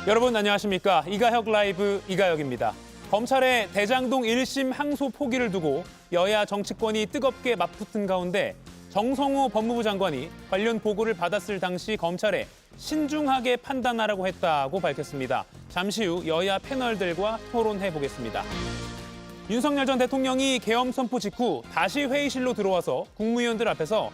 여러분 안녕하십니까? 이가혁 라이브 이가혁입니다. 검찰의 대장동 1심 항소 포기를 두고 여야 정치권이 뜨겁게 맞붙은 가운데 정성호 법무부 장관이 관련 보고를 받았을 당시 검찰에 신중하게 판단하라고 했다고 밝혔습니다. 잠시 후 여야 패널들과 토론해 보겠습니다. 윤석열 전 대통령이 계엄 선포 직후 다시 회의실로 들어와서 국무위원들 앞에서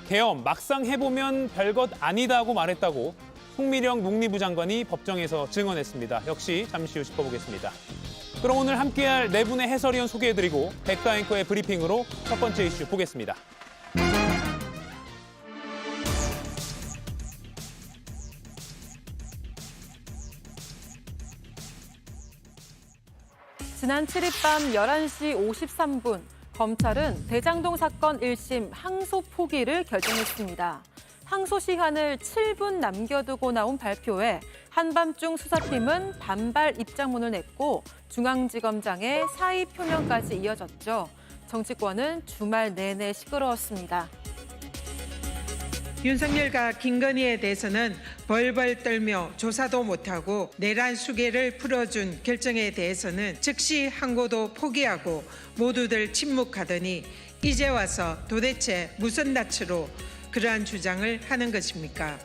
계엄 막상 해보면 별것 아니다고 말했다고 송미령 농림부 장관이 법정에서 증언했습니다. 역시 잠시 후 짚어보겠습니다. 그럼 오늘 함께할 네 분의 해설위원 소개해드리고 백가 앵커의 브리핑으로 첫 번째 이슈 보겠습니다. 지난 7일 밤 11시 53분 검찰은 대장동 사건 1심 항소 포기를 결정했습니다. 항소 시한을 7분 남겨두고 나온 발표에 한밤중 수사팀은 반발 입장문을 냈고 중앙지검장의 사의 표명까지 이어졌죠. 정치권은 주말 내내 시끄러웠습니다. 윤석열과 김건희에 대해서는 벌벌 떨며 조사도 못하고 내란 수계를 풀어준 결정에 대해서는 즉시 항고도 포기하고 모두들 침묵하더니 이제 와서 도대체 무슨 낯으로 그러한 주장을 하는 것입니까?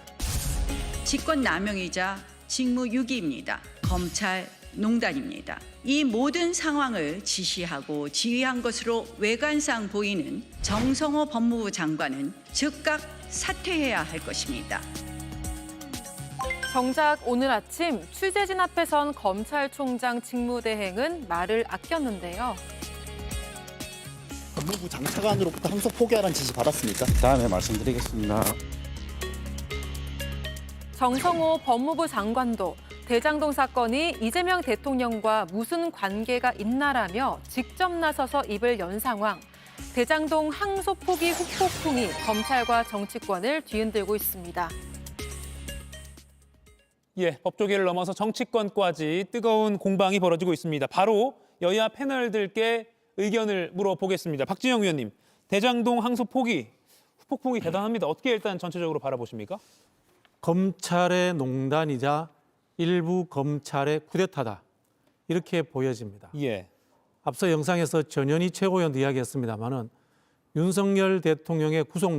직권남용이자 직무유기입니다. 검찰 농단입니다. 이 모든 상황을 지시하고 지휘한 것으로 외관상 보이는 정성호 법무부 장관은 즉각 사퇴해야 할 것입니다. 정작 오늘 아침 취재진 앞에 선 검찰총장 직무대행은 말을 아꼈는데요. 법무부 장차관으로부터 항소 포기하라는 지시 받았습니까? 다음에 말씀드리겠습니다. 정성호 법무부 장관도 대장동 사건이 이재명 대통령과 무슨 관계가 있나라며 직접 나서서 입을 연 상황. 대장동 항소 포기 후폭풍이 검찰과 정치권을 뒤흔들고 있습니다. 법조계를 넘어서 정치권까지 뜨거운 공방이 벌어지고 있습니다. 바로 여야 패널들께 의견을 물어보겠습니다. 박진영 위원님, 대장동 항소 포기, 후폭풍이 대단합니다. 어떻게 일단 전체적으로 바라보십니까? 검찰의 농단이자 일부 검찰의 쿠데타다. 이렇게 보여집니다. 앞서 영상에서 전현희 최고위원도 이야기했습니다마는 윤석열 대통령의 구속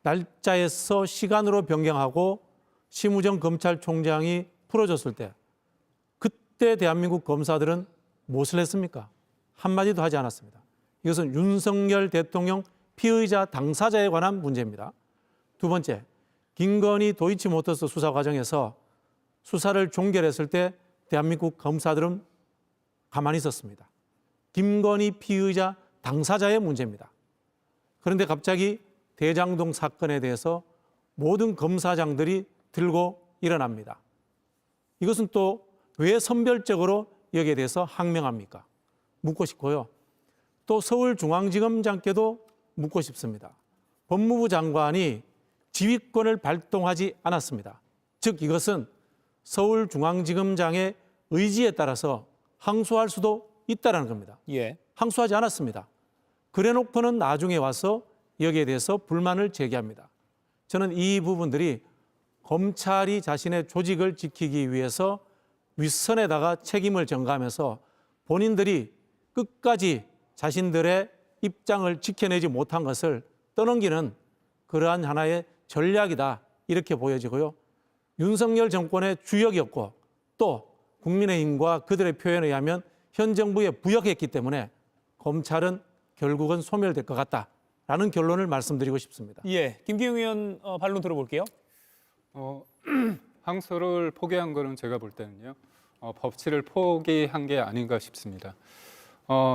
날짜에서 시간으로 변경하고 심우정 검찰총장이 풀어줬을 때 그때 대한민국 검사들은 무엇을 했습니까? 한마디도 하지 않았습니다. 이것은 윤석열 대통령 피의자 당사자에 관한 문제입니다. 두 번째, 김건희 도이치모터스 수사 과정에서 수사를 종결했을 때 대한민국 검사들은 가만히 있었습니다. 김건희 피의자 당사자의 문제입니다. 그런데 갑자기 대장동 사건에 대해서 모든 검사장들이 들고 일어납니다. 이것은 또 왜 선별적으로 여기에 대해서 항명합니까? 묻고 싶고요. 또 서울중앙지검장께도 묻고 싶습니다. 법무부 장관이 지휘권을 발동하지 않았습니다. 즉 이것은 서울중앙지검장의 의지에 따라서 항소할 수도 있다는 겁니다. 항소하지 않았습니다. 그래놓고는 나중에 와서 여기에 대해서 불만을 제기합니다. 저는 이 부분들이 검찰이 자신의 조직을 지키기 위해서 윗선에다가 책임을 전가하면서 본인들이 끝까지 자신들의 입장을 지켜내지 못한 것을 떠넘기는 그러한 하나의 전략이다 이렇게 보여지고요. 윤석열 정권의 주역이었고 또 국민의힘과 그들의 표현에 의하면 현 정부에 부역했기 때문에 검찰은 결국은 소멸될 것 같다라는 결론을 말씀드리고 싶습니다. 김기웅 의원 반론 들어볼게요. 항소를 포기한 거는 제가 볼 때는요. 법치를 포기한 게 아닌가 싶습니다.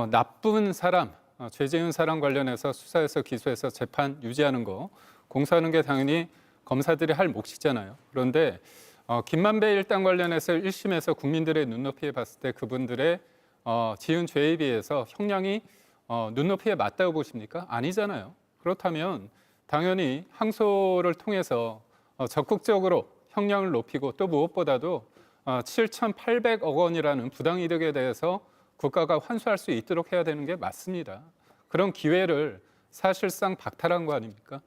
나쁜 사람, 죄지은 사람 관련해서 수사해서 기소해서 재판 유지하는 거 공사하는 게 당연히 검사들이 할 몫이잖아요. 그런데 김만배 일당 관련해서 1심에서 국민들의 눈높이에 봤을 때 그분들의 지은 죄에 비해서 형량이 눈높이에 맞다고 보십니까? 아니잖아요. 그렇다면 당연히 항소를 통해서 적극적으로 형량을 높이고 또 무엇보다도 7,800억 원이라는 부당이득에 대해서 국가가 환수할 수 있도록 해야 되는 게 맞습니다. 그런 기회를 사실상 박탈한 거 아닙니까?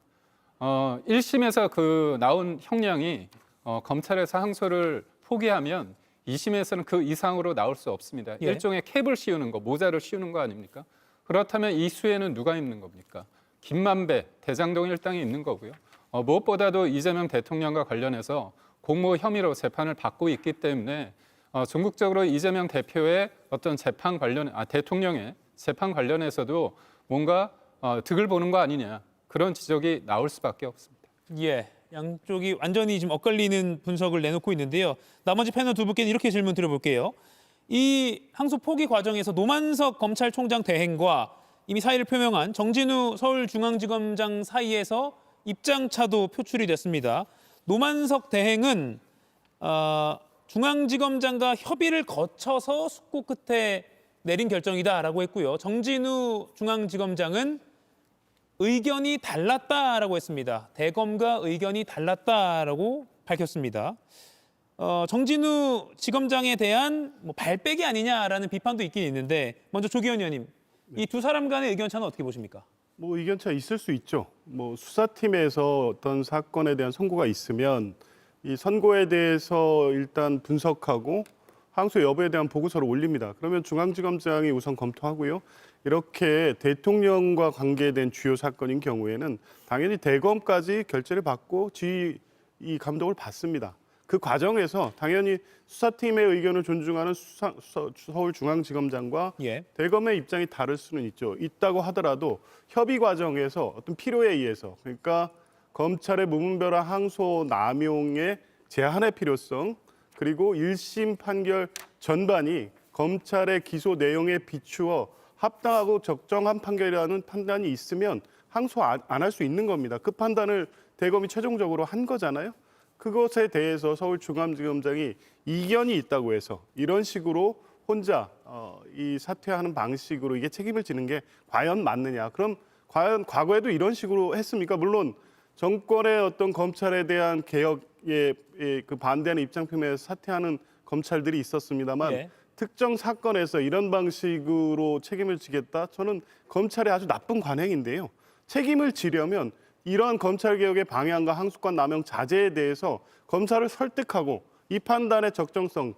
1심에서 그 나온 형량이 검찰에서 항소를 포기하면 2심에서는 그 이상으로 나올 수 없습니다. 예. 일종의 캡을 씌우는 거, 모자를 씌우는 거 아닙니까? 그렇다면 이 수에는 누가 있는 겁니까? 김만배, 대장동 일당이 있는 거고요. 무엇보다도 이재명 대통령과 관련해서 공모 혐의로 재판을 받고 있기 때문에 전국적으로 이재명 대표의 어떤 재판 관련, 대통령의 재판 관련해서도 뭔가 득을 보는 거 아니냐, 그런 지적이 나올 수밖에 없습니다. 예, 양쪽이 완전히 지금 엇갈리는 분석을 내놓고 있는데요. 나머지 패널 두 분께는 이렇게 질문 드려볼게요. 이 항소 포기 과정에서 노만석 검찰총장 대행과 이미 사의를 표명한 정진우 서울중앙지검장 사이에서 입장차도 표출이 됐습니다. 노만석 대행은 중앙지검장과 협의를 거쳐서 숙고 끝에 내린 결정이다라고 했고요. 정진우 중앙지검장은 의견이 달랐다라고 했습니다. 대검과 의견이 달랐다라고 밝혔습니다. 정진우 지검장에 대한 발빼기 아니냐라는 비판도 있긴 있는데 먼저 조기현 의원님, 이 두 사람 간의 의견차는 어떻게 보십니까? 뭐 의견차 있을 수 있죠. 뭐 수사팀에서 어떤 사건에 대한 선고가 있으면 이 선고에 대해서 일단 분석하고 항소 여부에 대한 보고서를 올립니다. 그러면 중앙지검장이 우선 검토하고요. 이렇게 대통령과 관계된 주요 사건인 경우에는 당연히 대검까지 결재를 받고 지휘 이 감독을 받습니다. 그 과정에서 당연히 수사팀의 의견을 존중하는 서울중앙지검장과 예. 대검의 입장이 다를 수는 있죠. 있다고 하더라도 협의 과정에서 어떤 필요에 의해서, 그러니까 검찰의 무분별한 항소 남용의 제한의 필요성, 그리고 1심 판결 전반이 검찰의 기소 내용에 비추어 합당하고 적정한 판결이라는 판단이 있으면 항소 안 할 수 있는 겁니다. 그 판단을 대검이 최종적으로 한 거잖아요. 그것에 대해서 서울중앙지검장이 이견이 있다고 해서 이런 식으로 혼자 이 사퇴하는 방식으로 이게 책임을 지는 게 과연 맞느냐. 그럼 과연 과거에도 이런 식으로 했습니까? 물론 정권의 어떤 검찰에 대한 개혁에 그 반대하는 입장 표명에서 사퇴하는 검찰들이 있었습니다만 예. 특정 사건에서 이런 방식으로 책임을 지겠다? 저는 검찰의 아주 나쁜 관행인데요. 책임을 지려면 이러한 검찰개혁의 방향과 항소권 남용 자제에 대해서 검찰을 설득하고 이 판단의 적정성,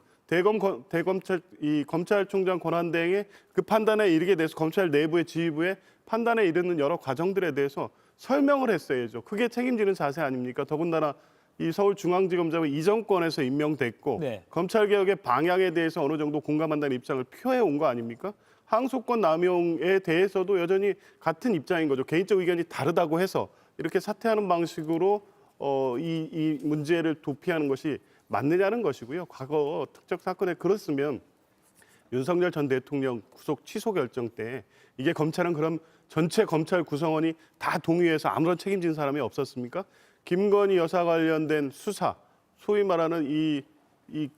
검찰총장 권한대행의 그 판단에 이르게 돼서 검찰 내부의 지휘부의 판단에 이르는 여러 과정들에 대해서 설명을 했어야죠. 그게 책임지는 자세 아닙니까? 더군다나 이 서울중앙지검장은 이 정권에서 임명됐고 네. 검찰개혁의 방향에 대해서 어느 정도 공감한다는 입장을 표해 온 거 아닙니까? 항소권 남용에 대해서도 여전히 같은 입장인 거죠. 개인적 의견이 다르다고 해서 이렇게 사퇴하는 방식으로 이 문제를 도피하는 것이 맞느냐는 것이고요. 과거 특정 사건에 그렇으면 윤석열 전 대통령 구속 취소 결정 때 이게 검찰은 그럼 전체 검찰 구성원이 다 동의해서 아무런 책임진 사람이 없었습니까? 김건희 여사 관련된 수사, 소위 말하는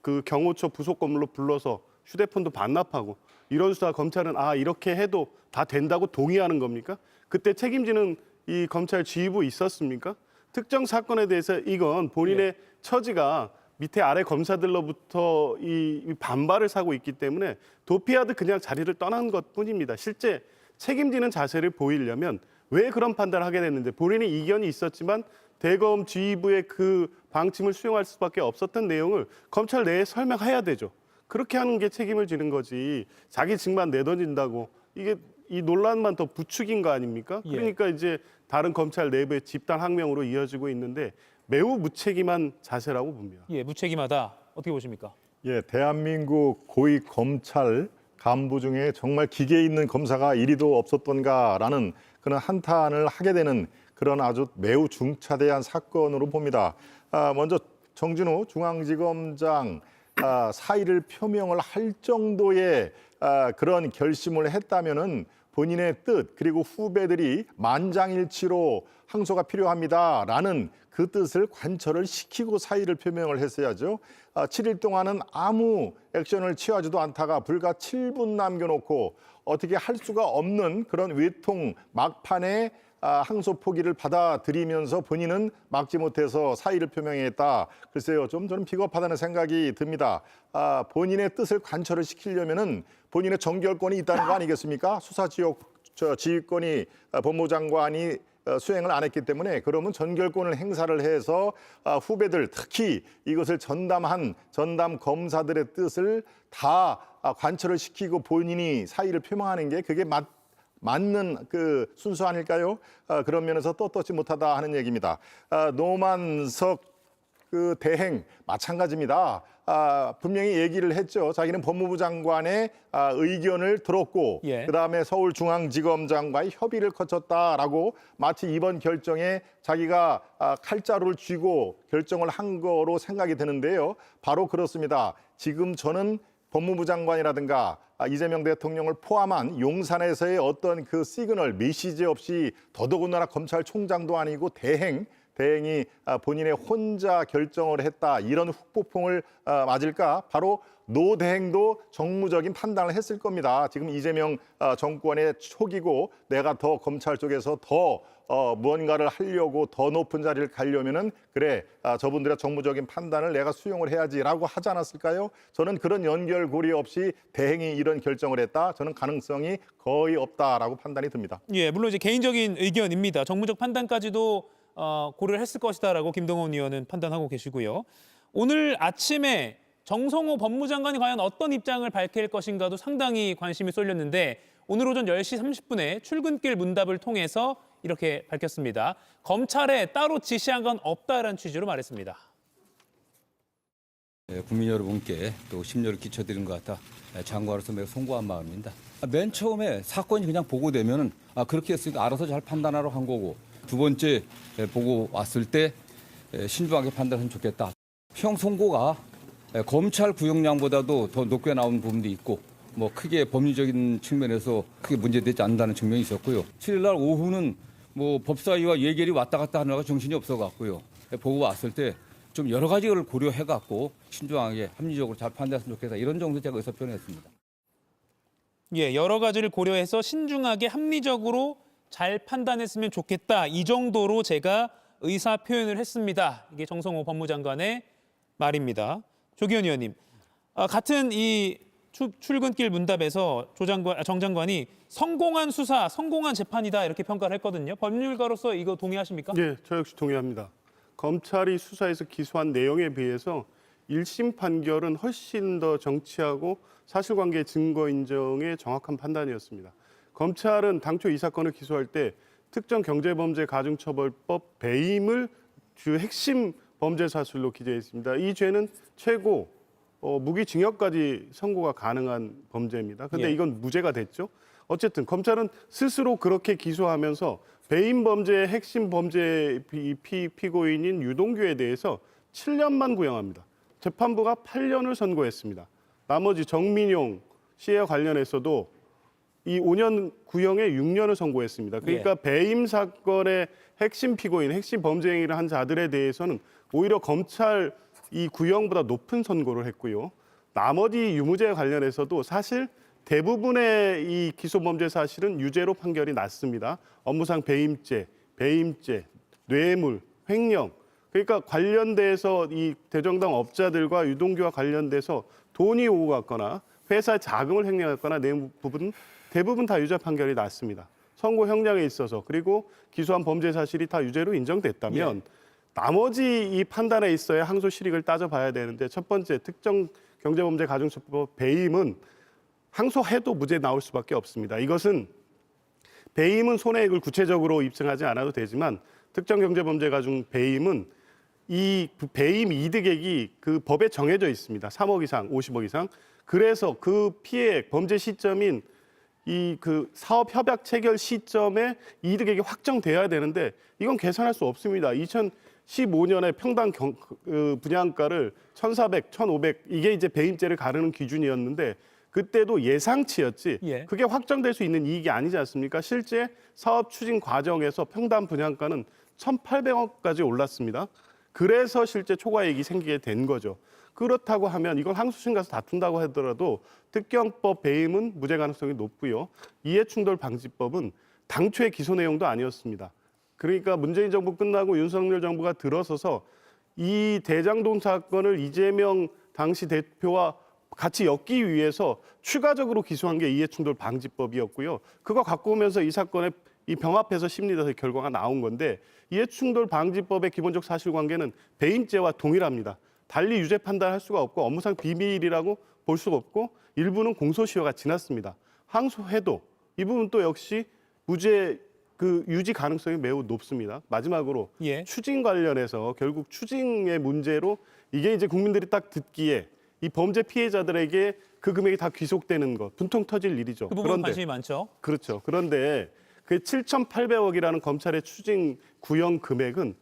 그 경호처 부속 건물로 불러서 휴대폰도 반납하고 이런 수사 검찰은 이렇게 해도 다 된다고 동의하는 겁니까? 그때 책임지는 이 검찰 지휘부 있었습니까? 특정 사건에 대해서 이건 본인의 처지가 밑에 아래 검사들로부터 이 반발을 사고 있기 때문에 도피하듯 그냥 자리를 떠난 것뿐입니다. 실제 책임지는 자세를 보이려면 왜 그런 판단을 하게 됐는데 본인이 이견이 있었지만 대검 지휘부의 그 방침을 수용할 수밖에 없었던 내용을 검찰 내에 설명해야 되죠. 그렇게 하는 게 책임을 지는 거지. 자기 직만 내던진다고 이게 이 논란만 더 부추긴 거 아닙니까? 그러니까 이제 다른 검찰 내부의 집단 항명으로 이어지고 있는데 매우 무책임한 자세라고 봅니다. 예, 무책임하다. 어떻게 보십니까? 예, 대한민국 고위 검찰 간부 중에 정말 기계 있는 검사가 이리도 없었던가라는 그런 한탄을 하게 되는 그런 아주 매우 중차대한 사건으로 봅니다. 먼저 정진우 중앙지검장 사의를 표명을 할 정도의 그런 결심을 했다면은 본인의 뜻 그리고 후배들이 만장일치로 항소가 필요합니다라는 그 뜻을 관철을 시키고 사의를 표명을 했어야죠. 7일 동안은 아무 액션을 취하지도 않다가 불과 7분 남겨놓고 어떻게 할 수가 없는 그런 외통 막판에 항소 포기를 받아들이면서 본인은 막지 못해서 사의를 표명했다. 글쎄요, 좀 저는 비겁하다는 생각이 듭니다. 본인의 뜻을 관철을 시키려면은 본인의 정결권이 있다는 거 아니겠습니까? 수사지휘권이 법무장관이 수행을 안 했기 때문에 그러면 전결권을 행사를 해서 후배들 특히 이것을 전담 검사들의 뜻을 다 관철을 시키고 본인이 사의를 표명하는 게 그게 맞는 그 순서 아닐까요? 그런 면에서 떳떳지 못하다 하는 얘기입니다. 노만석 그 대행 마찬가지입니다. 분명히 얘기를 했죠. 자기는 법무부 장관의 의견을 들었고 그다음에 서울중앙지검장과의 협의를 거쳤다라고 마치 이번 결정에 자기가 칼자루를 쥐고 결정을 한 거로 생각이 드는데요. 바로 그렇습니다. 지금 저는 법무부 장관이라든가 이재명 대통령을 포함한 용산에서의 어떤 그 시그널, 메시지 없이 더더군다나 검찰총장도 아니고 대행이 본인의 혼자 결정을 했다. 이런 훅폭풍을 맞을까? 바로 노 대행도 정무적인 판단을 했을 겁니다. 지금 이재명 정권의 초기고 내가 더 검찰 쪽에서 더 무언가를 하려고 더 높은 자리를 가려면은 그래 저분들의 정무적인 판단을 내가 수용을 해야지라고 하지 않았을까요? 저는 그런 연결고리 없이 대행이 이런 결정을 했다. 저는 가능성이 거의 없다라고 판단이 듭니다. 예, 물론 이제 개인적인 의견입니다. 정무적 판단까지도 고려를 했을 것이다라고 김동원 의원은 판단하고 계시고요. 오늘 아침에 정성호 법무장관이 과연 어떤 입장을 밝힐 것인가도 상당히 관심이 쏠렸는데 오늘 오전 10시 30분에 출근길 문답을 통해서 이렇게 밝혔습니다. 검찰에 따로 지시한 건 없다라는 취지로 말했습니다. 국민 여러분께 또 심려를 끼쳐드린 것 같아 장관으로서 매우 송구한 마음입니다. 맨 처음에 사건이 그냥 보고되면 그렇게 했으니까 알아서 잘 판단하러 한 거고 두 번째 보고 왔을 때 신중하게 판단하면 좋겠다. 형 선고가 검찰 구형량보다도 더 높게 나온 부분도 있고 뭐 크게 법리적인 측면에서 크게 문제되지 않는다는 측면이 있었고요. 7일 날 오후는 뭐 법사위와 예결이 왔다 갔다 하느라고 정신이 없어갖고요. 보고 왔을 때 좀 여러 가지를 고려해갖고 신중하게 합리적으로 잘 판단했으면 좋겠다. 이런 정도 제가 의사 표현했습니다. 예, 여러 가지를 고려해서 신중하게 합리적으로 잘 판단했으면 좋겠다. 이 정도로 제가 의사 표현을 했습니다. 이게 정성호 법무장관의 말입니다. 조기현 의원님, 같은 이 출근길 문답에서 정 장관이 성공한 수사, 성공한 재판이다 이렇게 평가를 했거든요. 법률가로서 이거 동의하십니까? 네, 저 역시 동의합니다. 검찰이 수사해서 기소한 내용에 비해서 1심 판결은 훨씬 더 정치하고 사실관계 증거 인정의 정확한 판단이었습니다. 검찰은 당초 이 사건을 기소할 때 특정 경제범죄 가중처벌법 배임을 주 핵심 범죄 사실로 기재했습니다. 이 죄는 최고 무기징역까지 선고가 가능한 범죄입니다. 그런데 이건 무죄가 됐죠. 어쨌든 검찰은 스스로 그렇게 기소하면서 배임 범죄의 핵심 범죄 피고인인 유동규에 대해서 7년만 구형합니다. 재판부가 8년을 선고했습니다. 나머지 정민용 씨와 관련해서도 이 5년 구형에 6년을 선고했습니다. 그러니까 배임 사건의 핵심 피고인, 핵심 범죄 행위를 한 자들에 대해서는 오히려 검찰 이 구형보다 높은 선고를 했고요. 나머지 유무죄에 관련해서도 사실 대부분의 이 기소 범죄 사실은 유죄로 판결이 났습니다. 업무상 배임죄, 뇌물, 횡령. 그러니까 관련돼서 이 대정당 업자들과 유동규와 관련돼서 돈이 오고 갔거나 회사의 자금을 횡령했거나 대부분 다 유죄 판결이 났습니다. 선고 형량에 있어서 그리고 기소한 범죄 사실이 다 유죄로 인정됐다면 나머지 이 판단에 있어야 항소 실익을 따져봐야 되는데 첫 번째 특정 경제범죄 가중처벌법 배임은 항소해도 무죄 나올 수밖에 없습니다. 이것은 배임은 손해액을 구체적으로 입증하지 않아도 되지만 특정 경제범죄 가중 배임은 이 배임 이득액이 그 법에 정해져 있습니다. 3억 이상, 50억 이상. 그래서 그 피해액, 범죄 시점인 이 그 사업 협약 체결 시점에 이득액이 확정돼야 되는데 이건 계산할 수 없습니다. 2015년에 평당 분양가를 1,400, 1,500 이게 이제 배임죄를 가르는 기준이었는데 그때도 예상치였지 그게 확정될 수 있는 이익이 아니지 않습니까? 실제 사업 추진 과정에서 평당 분양가는 1,800억까지 올랐습니다. 그래서 실제 초과이익이 생기게 된 거죠. 그렇다고 하면 이건 항소심 가서 다툰다고 하더라도 특경법 배임은 무죄 가능성이 높고요. 이해충돌 방지법은 당초의 기소 내용도 아니었습니다. 그러니까 문재인 정부 끝나고 윤석열 정부가 들어서서 이 대장동 사건을 이재명 당시 대표와 같이 엮기 위해서 추가적으로 기소한 게 이해충돌 방지법이었고요. 그거 갖고 오면서 이 사건의 이 병합해서 심리돼서 결과가 나온 건데 이해충돌 방지법의 기본적 사실관계는 배임죄와 동일합니다. 달리 유죄 판단할 수가 없고 업무상 비밀이라고 볼 수가 없고 일부는 공소시효가 지났습니다. 항소해도 이 부분 또 역시 무죄 유지 가능성이 매우 높습니다. 마지막으로 예. 추징 관련해서 결국 추징의 문제로 이게 이제 국민들이 딱 듣기에 이 범죄 피해자들에게 그 금액이 다 귀속되는 것 분통 터질 일이죠. 그 부분 관심이 많죠. 그렇죠. 그런데 그 7,800억이라는 검찰의 추징 구형 금액은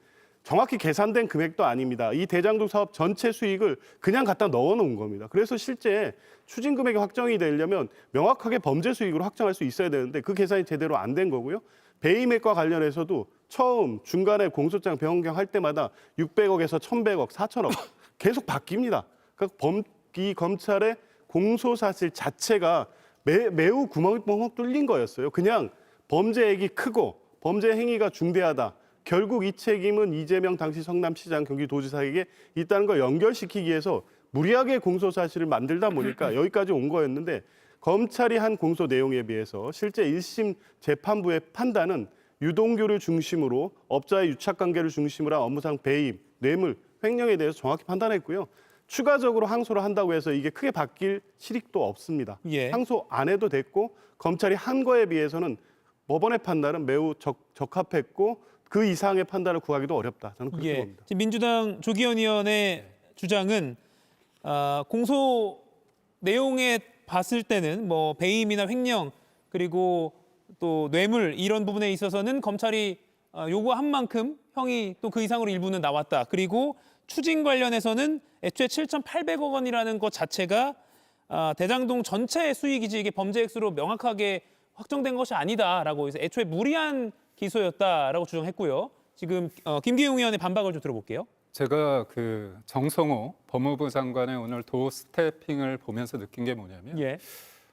정확히 계산된 금액도 아닙니다. 이 대장동 사업 전체 수익을 그냥 갖다 넣어놓은 겁니다. 그래서 실제 추징 금액이 확정이 되려면 명확하게 범죄 수익으로 확정할 수 있어야 되는데 그 계산이 제대로 안 된 거고요. 배임액과 관련해서도 처음 중간에 공소장 변경할 때마다 600억에서 1,100억, 4,000억 계속 바뀝니다. 그러니까 이 검찰의 공소사실 자체가 매우 구멍이 뻥뻥 뚫린 거였어요. 그냥 범죄액이 크고 범죄 행위가 중대하다. 결국 이 책임은 이재명 당시 성남시장 경기도지사에게 있다는 걸 연결시키기 위해서 무리하게 공소사실을 만들다 보니까 여기까지 온 거였는데 검찰이 한 공소 내용에 비해서 실제 1심 재판부의 판단은 유동규를 중심으로 업자의 유착관계를 중심으로 한 업무상 배임, 뇌물, 횡령에 대해서 정확히 판단했고요. 추가적으로 항소를 한다고 해서 이게 크게 바뀔 실익도 없습니다. 예. 항소 안 해도 됐고 검찰이 한 거에 비해서는 법원의 판단은 매우 적합했고 그 이상의 판단을 구하기도 어렵다. 저는 그렇게 봅니다. 지금 민주당 조기현 의원의 주장은 공소 내용에 봤을 때는 뭐 배임이나 횡령 그리고 또 뇌물 이런 부분에 있어서는 검찰이 요구한 만큼 형이 또 그 이상으로 일부는 나왔다. 그리고 추징 관련해서는 애초에 7,800억 원이라는 것 자체가 대장동 전체의 수익이지 이게 범죄 액수로 명확하게 확정된 것이 아니다라고 해서 애초에 무리한 기소였다라고 주장했고요. 지금 김기웅 의원의 반박을 좀 들어볼게요. 제가 그 정성호 법무부 장관의 오늘 도 스태핑을 보면서 느낀 게 뭐냐면 예.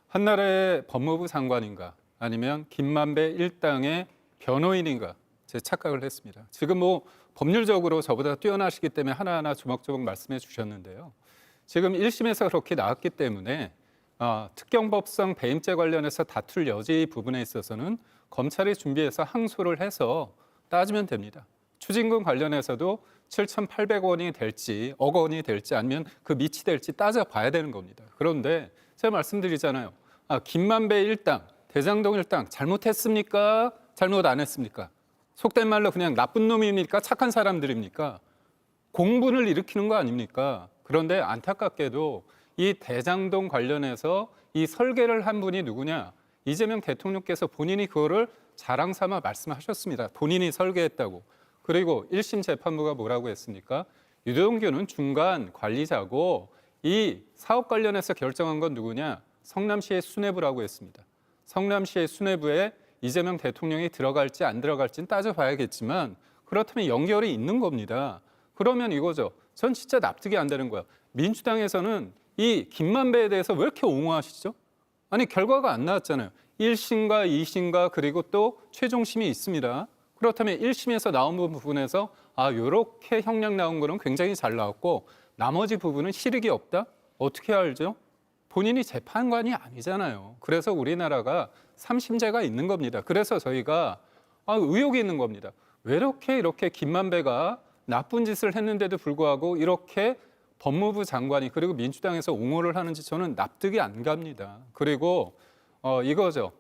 한나라의 법무부 장관인가 아니면 김만배 일당의 변호인인가 제 착각을 했습니다. 지금 뭐 법률적으로 저보다 뛰어나시기 때문에 하나하나 조목조목 말씀해 주셨는데요. 지금 1심에서 그렇게 나왔기 때문에 특경법상 배임죄 관련해서 다툴 여지 부분에 있어서는 검찰이 준비해서 항소를 해서 따지면 됩니다. 추징금 관련해서도 7,800원이 될지 억 원이 될지 아니면 그 밑이 될지 따져봐야 되는 겁니다. 그런데 제가 말씀드리잖아요. 김만배 일당, 대장동 일당 잘못했습니까? 잘못 안 했습니까? 속된 말로 그냥 나쁜 놈입니까? 착한 사람들입니까? 공분을 일으키는 거 아닙니까? 그런데 안타깝게도 이 대장동 관련해서 이 설계를 한 분이 누구냐? 이재명 대통령께서 본인이 그거를 자랑 삼아 말씀하셨습니다. 본인이 설계했다고. 그리고 1심 재판부가 뭐라고 했습니까? 유동규는 중간 관리자고 이 사업 관련해서 결정한 건 누구냐? 성남시의 수뇌부라고 했습니다. 성남시의 수뇌부에 이재명 대통령이 들어갈지 안 들어갈지는 따져봐야겠지만 그렇다면 연결이 있는 겁니다. 그러면 이거죠. 전 진짜 납득이 안 되는 거야. 민주당에서는 이 김만배에 대해서 왜 이렇게 옹호하시죠? 아니 결과가 안 나왔잖아요. 1심과 2심과 그리고 또 최종심이 있습니다. 그렇다면 1심에서 나온 부분에서 이렇게 형량 나온 거는 굉장히 잘 나왔고 나머지 부분은 실익이 없다? 어떻게 알죠? 본인이 재판관이 아니잖아요. 그래서 우리나라가 3심제가 있는 겁니다. 그래서 저희가 의혹이 있는 겁니다. 왜 이렇게 김만배가 나쁜 짓을 했는데도 불구하고 이렇게 법무부 장관이 그리고 민주당에서 옹호를 하는지 저는 납득이 안 갑니다. 그리고 이거죠.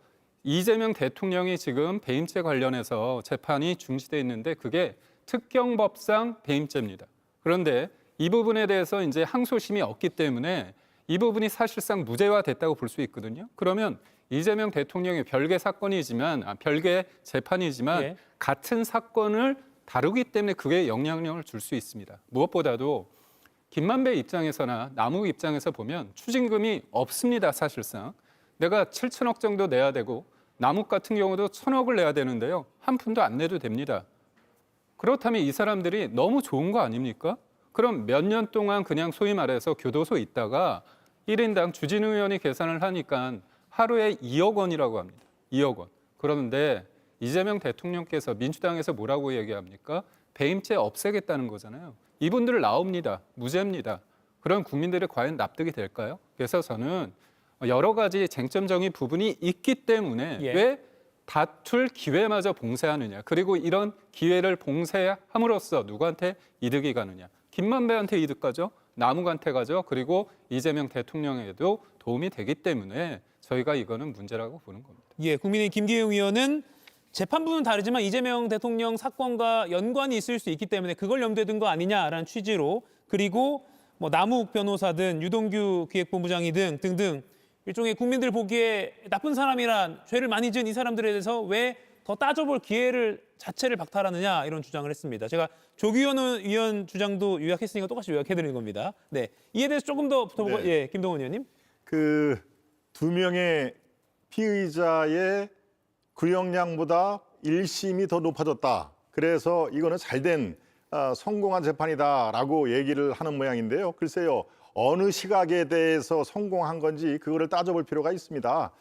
이재명 대통령이 지금 배임죄 관련해서 재판이 중지돼 있는데 그게 특경법상 배임죄입니다. 그런데 이 부분에 대해서 이제 항소심이 없기 때문에 이 부분이 사실상 무죄화됐다고 볼 수 있거든요. 그러면 이재명 대통령이 별개 사건이지만 별개 재판이지만 예. 같은 사건을 다루기 때문에 그게 영향력을 줄 수 있습니다. 무엇보다도 김만배 입장에서나 남욱 입장에서 보면 추징금이 없습니다. 사실상 내가 7천억 정도 내야 되고 남욱 같은 경우도 1,000억을 내야 되는데요. 한 푼도 안 내도 됩니다. 그렇다면 이 사람들이 너무 좋은 거 아닙니까? 그럼 몇 년 동안 그냥 소위 말해서 교도소에 있다가 1인당 주진우 의원이 계산을 하니까 하루에 2억 원이라고 합니다. 2억 원. 그런데 이재명 대통령께서 민주당에서 뭐라고 얘기합니까? 배임죄 없애겠다는 거잖아요. 이분들 나옵니다. 무죄입니다. 그런 국민들이 과연 납득이 될까요? 그래서 저는 여러 가지 쟁점적인 부분이 있기 때문에 예. 왜 다툴 기회마저 봉쇄하느냐. 그리고 이런 기회를 봉쇄함으로써 누구한테 이득이 가느냐. 김만배한테 이득 가죠. 남욱한테 가죠. 그리고 이재명 대통령에도 도움이 되기 때문에 저희가 이거는 문제라고 보는 겁니다. 예, 국민의힘 김기용 의원은 재판부는 다르지만 이재명 대통령 사건과 연관이 있을 수 있기 때문에 그걸 염두에 둔 거 아니냐라는 취지로, 그리고 뭐 남욱 변호사든 유동규 기획본부장이든 등등 일종의 국민들 보기에 나쁜 사람이란 죄를 많이 지은 이 사람들에 대해서 왜 더 따져볼 기회를 자체를 박탈하느냐 이런 주장을 했습니다. 제가 조규현 의원 주장도 요약했으니까 똑같이 요약해드리는 겁니다. 네, 이에 대해서 조금 더 붙어보고, 네. 예, 김동원 의원님. 그 두 명의 피의자의 구형량보다 1심이 더 높아졌다. 그래서 이거는 잘된 성공한 재판이다라고 얘기를 하는 모양인데요. 글쎄요, 어느 시각에 대해서 성공한 건지 그거를 따져볼 필요가 있습니다.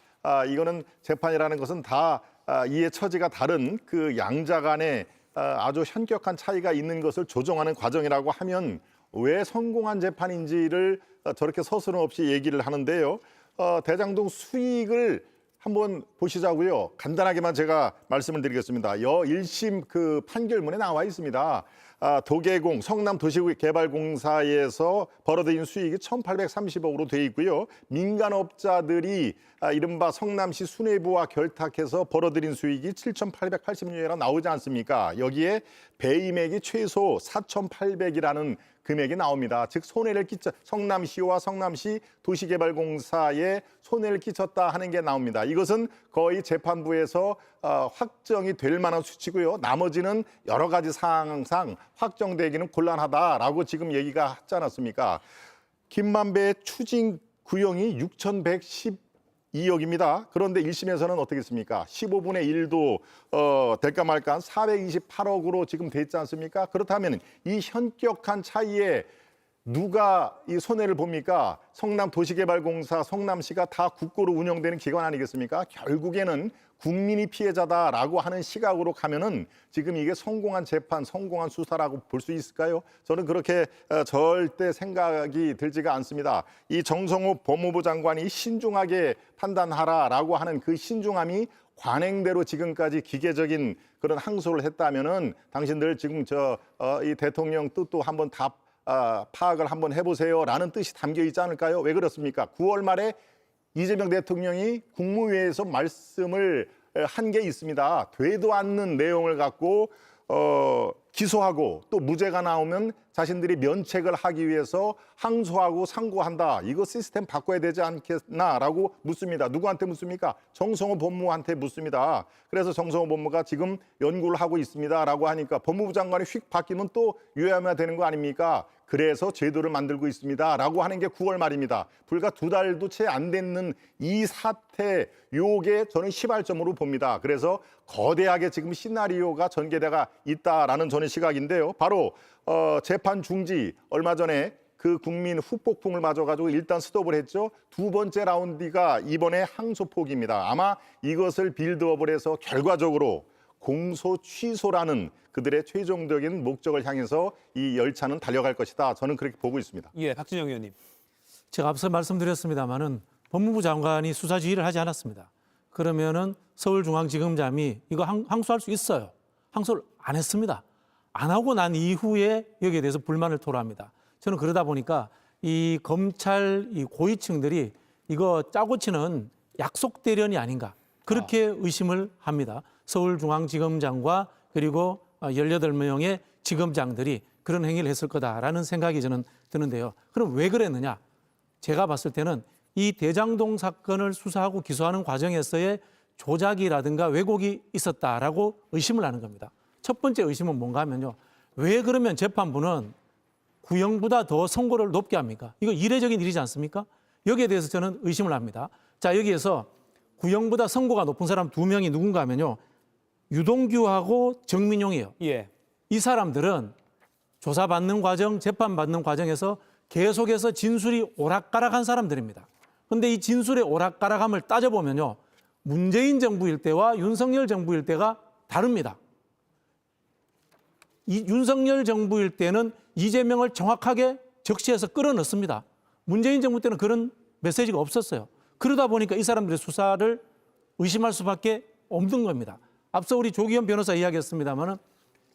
이거는 재판이라는 것은 다 이해 처지가 다른 그 양자 간에 아주 현격한 차이가 있는 것을 조정하는 과정이라고 하면 왜 성공한 재판인지를 저렇게 서슴 없이 얘기를 하는데요. 대장동 수익을 한번 보시자고요. 간단하게만 제가 말씀을 드리겠습니다. 1심 그 판결문에 나와 있습니다. 도계공 성남도시개발공사에서 벌어들인 수익이 1,830억으로 돼 있고요. 민간업자들이 이른바 성남시 수뇌부와 결탁해서 벌어들인 수익이 7,880억이라 나오지 않습니까? 여기에 배임액이 최소 4,800이라는 금액이 나옵니다. 즉 성남시와 성남시 도시개발공사에 손해를 끼쳤다 하는 게 나옵니다. 이것은 거의 재판부에서 확정이 될 만한 수치고요. 나머지는 여러 가지 사항상 확정되기는 곤란하다라고 지금 얘기가 하지 않았습니까? 김만배의 추징 구형이 6,112억입니다. 그런데 1심에서는 어떻게 했습니까? 15분의 1도 될까 말까 한 428억으로 지금 돼 있지 않습니까? 그렇다면 이 현격한 차이에 누가 이 손해를 봅니까? 성남도시개발공사, 성남시가 다 국고로 운영되는 기관 아니겠습니까? 결국에는 국민이 피해자다라고 하는 시각으로 가면은 지금 이게 성공한 재판, 성공한 수사라고 볼 수 있을까요? 저는 그렇게 절대 생각이 들지가 않습니다. 이 정성호 법무부 장관이 신중하게 판단하라라고 하는 그 신중함이 관행대로 지금까지 기계적인 그런 항소를 했다면은 당신들 지금 이 대통령 뜻도 한번 다 파악을 한번 해보세요라는 뜻이 담겨 있지 않을까요? 왜 그렇습니까? 9월 말에 이재명 대통령이 국무회의에서 말씀을 한 게 있습니다. 되도 않는 내용을 갖고 기소하고 또 무죄가 나오면 자신들이 면책을 하기 위해서 항소하고 상고한다. 이거 시스템 바꿔야 되지 않겠나라고 묻습니다. 누구한테 묻습니까? 정성호 법무부한테 묻습니다. 그래서 정성호 법무부가 지금 연구를 하고 있습니다라고 하니까 법무부 장관이 휙 바뀌면 또 유예하면 되는 거 아닙니까? 그래서 제도를 만들고 있습니다라고 하는 게 9월 말입니다. 불과 2달도 채 안 됐는 이 사태, 요게 저는 시발점으로 봅니다. 그래서 거대하게 지금 시나리오가 전개되가 있다라는 저는 시각인데요. 바로 재판 중지, 얼마 전에 그 국민 후폭풍을 맞아가지고 일단 스톱을 했죠. 두 번째 라운드가 이번에 항소 포기입니다. 아마 이것을 빌드업을 해서 결과적으로 공소 취소라는 그들의 최종적인 목적을 향해서 이 열차는 달려갈 것이다. 저는 그렇게 보고 있습니다. 예, 박진영 의원님. 제가 앞서 말씀드렸습니다마는 법무부 장관이 수사 지휘를 하지 않았습니다. 그러면은 서울중앙지검장이 이거 항소할 수 있어요. 항소를 안 했습니다. 안 하고 난 이후에 여기에 대해서 불만을 토로합니다. 저는 그러다 보니까 이 검찰 이 고위층들이 이거 짜고 치는 약속 대련이 아닌가 그렇게 의심을 합니다. 서울중앙지검장과 그리고 18명의 지검장들이 그런 행위를 했을 거다라는 생각이 저는 드는데요. 그럼 왜 그랬느냐? 제가 봤을 때는 이 대장동 사건을 수사하고 기소하는 과정에서의 조작이라든가 왜곡이 있었다라고 의심을 하는 겁니다. 첫 번째 의심은 뭔가 하면요. 왜 그러면 재판부는 구형보다 더 선고를 높게 합니까? 이거 이례적인 일이지 않습니까? 여기에 대해서 저는 의심을 합니다. 자, 여기에서 구형보다 선고가 높은 사람 2명이 누군가 하면요. 유동규하고 정민용이에요. 예. 이 사람들은 조사받는 과정, 재판받는 과정에서 계속해서 진술이 오락가락한 사람들입니다. 그런데 이 진술의 오락가락함을 따져보면요. 문재인 정부일 때와 윤석열 정부일 때가 다릅니다. 이 윤석열 정부일 때는 이재명을 정확하게 적시해서 끌어넣습니다. 문재인 정부 때는 그런 메시지가 없었어요. 그러다 보니까 이 사람들의 수사를 의심할 수밖에 없는 겁니다. 앞서 우리 조기현 변호사 이야기했습니다마는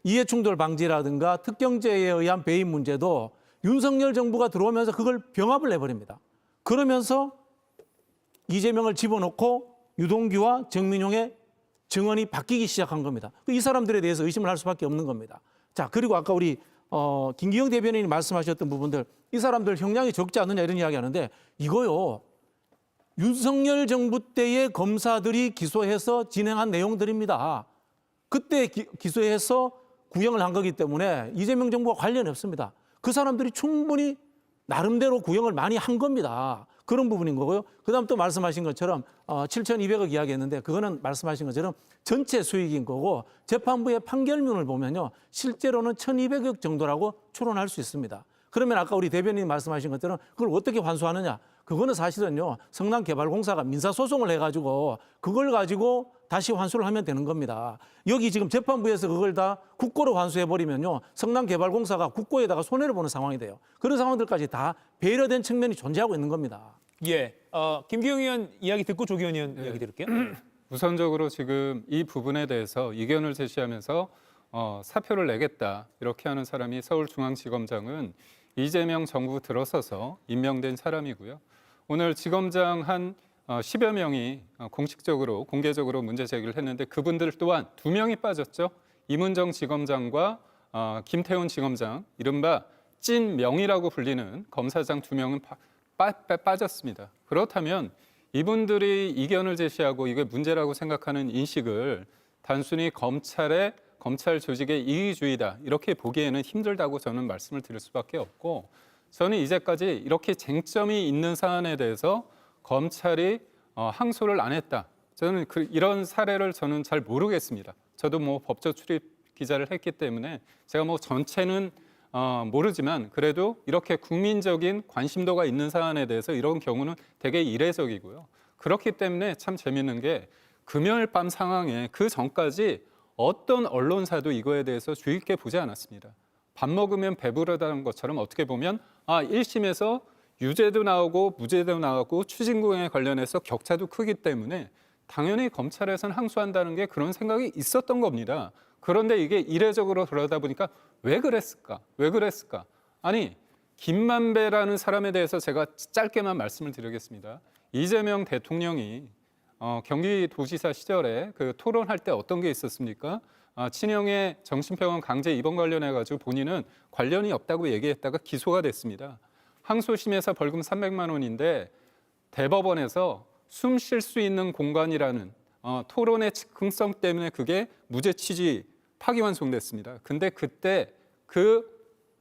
이해충돌 방지라든가 특경죄에 의한 배임 문제도 윤석열 정부가 들어오면서 그걸 병합을 해버립니다. 그러면서 이재명을 집어넣고 유동규와 정민용의 증언이 바뀌기 시작한 겁니다. 이 사람들에 대해서 의심을 할 수밖에 없는 겁니다. 자, 그리고 아까 우리 김기영 대변인이 말씀하셨던 부분들, 이 사람들 형량이 적지 않느냐 이런 이야기 하는데, 이거요, 윤석열 정부 때의 검사들이 기소해서 진행한 내용들입니다. 그때 기소해서 구형을 한 거기 때문에 이재명 정부와 관련이 없습니다. 그 사람들이 충분히 나름대로 구형을 많이 한 겁니다. 그런 부분인 거고요. 그다음 또 말씀하신 것처럼 7,200억 이야기했는데, 그거는 말씀하신 것처럼 전체 수익인 거고, 재판부의 판결문을 보면요, 실제로는 1,200억 정도라고 추론할 수 있습니다. 그러면 아까 우리 대변인이 말씀하신 것처럼 그걸 어떻게 환수하느냐? 그거는 사실은요, 성남개발공사가 민사소송을 해가지고 그걸 가지고 다시 환수를 하면 되는 겁니다. 여기 지금 재판부에서 그걸 다 국고로 환수해버리면요, 성남개발공사가 국고에다가 손해를 보는 상황이 돼요. 그런 상황들까지 다 배려된 측면이 존재하고 있는 겁니다. 예, 김기영 의원 이야기 듣고 조기현 의원 이야기 들을게요. 우선적으로 지금 이 부분에 대해서 이견을 제시하면서 사표를 내겠다 이렇게 하는 사람이 서울중앙지검장은 이재명 정부 들어서서 임명된 사람이고요. 오늘 지검장 한 10여 명이 공식적으로 공개적으로 문제 제기를 했는데, 그분들 또한 2명이 빠졌죠. 이문정 지검장과 김태훈 지검장, 이른바 찐명이라고 불리는 검사장 2명은 빠졌습니다. 그렇다면 이분들이 이견을 제시하고 이게 문제라고 생각하는 인식을 단순히 검찰 조직의 이기주의다 이렇게 보기에는 힘들다고 저는 말씀을 드릴 수밖에 없고, 저는 이제까지 이렇게 쟁점이 있는 사안에 대해서 검찰이 항소를 안 했다. 저는 이런 사례를 저는 잘 모르겠습니다. 저도 뭐 법조 출입 기자를 했기 때문에 제가 뭐 전체는 모르지만, 그래도 이렇게 국민적인 관심도가 있는 사안에 대해서 이런 경우는 되게 이례적이고요. 그렇기 때문에 참 재밌는 게, 금요일 밤 상황에 그 전까지 어떤 언론사도 이거에 대해서 주의 있게 보지 않았습니다. 밥 먹으면 배부르다는 것처럼 어떻게 보면 1심에서 유죄도 나오고 무죄도 나오고 추징금에 관련해서 격차도 크기 때문에 당연히 검찰에서는 항소한다는 게 그런 생각이 있었던 겁니다. 그런데 이게 이례적으로 그러다 보니까 왜 그랬을까? 아니, 김만배라는 사람에 대해서 제가 짧게만 말씀을 드리겠습니다. 이재명 대통령이 경기도지사 시절에 그 토론할 때 어떤 게 있었습니까? 친형의 정신병원 강제 입원 관련해 가지고 본인은 관련이 없다고 얘기했다가 기소가 됐습니다. 항소심에서 벌금 300만 원인데 대법원에서 숨 쉴 수 있는 공간이라는 토론의 즉흥성 때문에 그게 무죄 취지 파기환송됐습니다. 근데 그때 그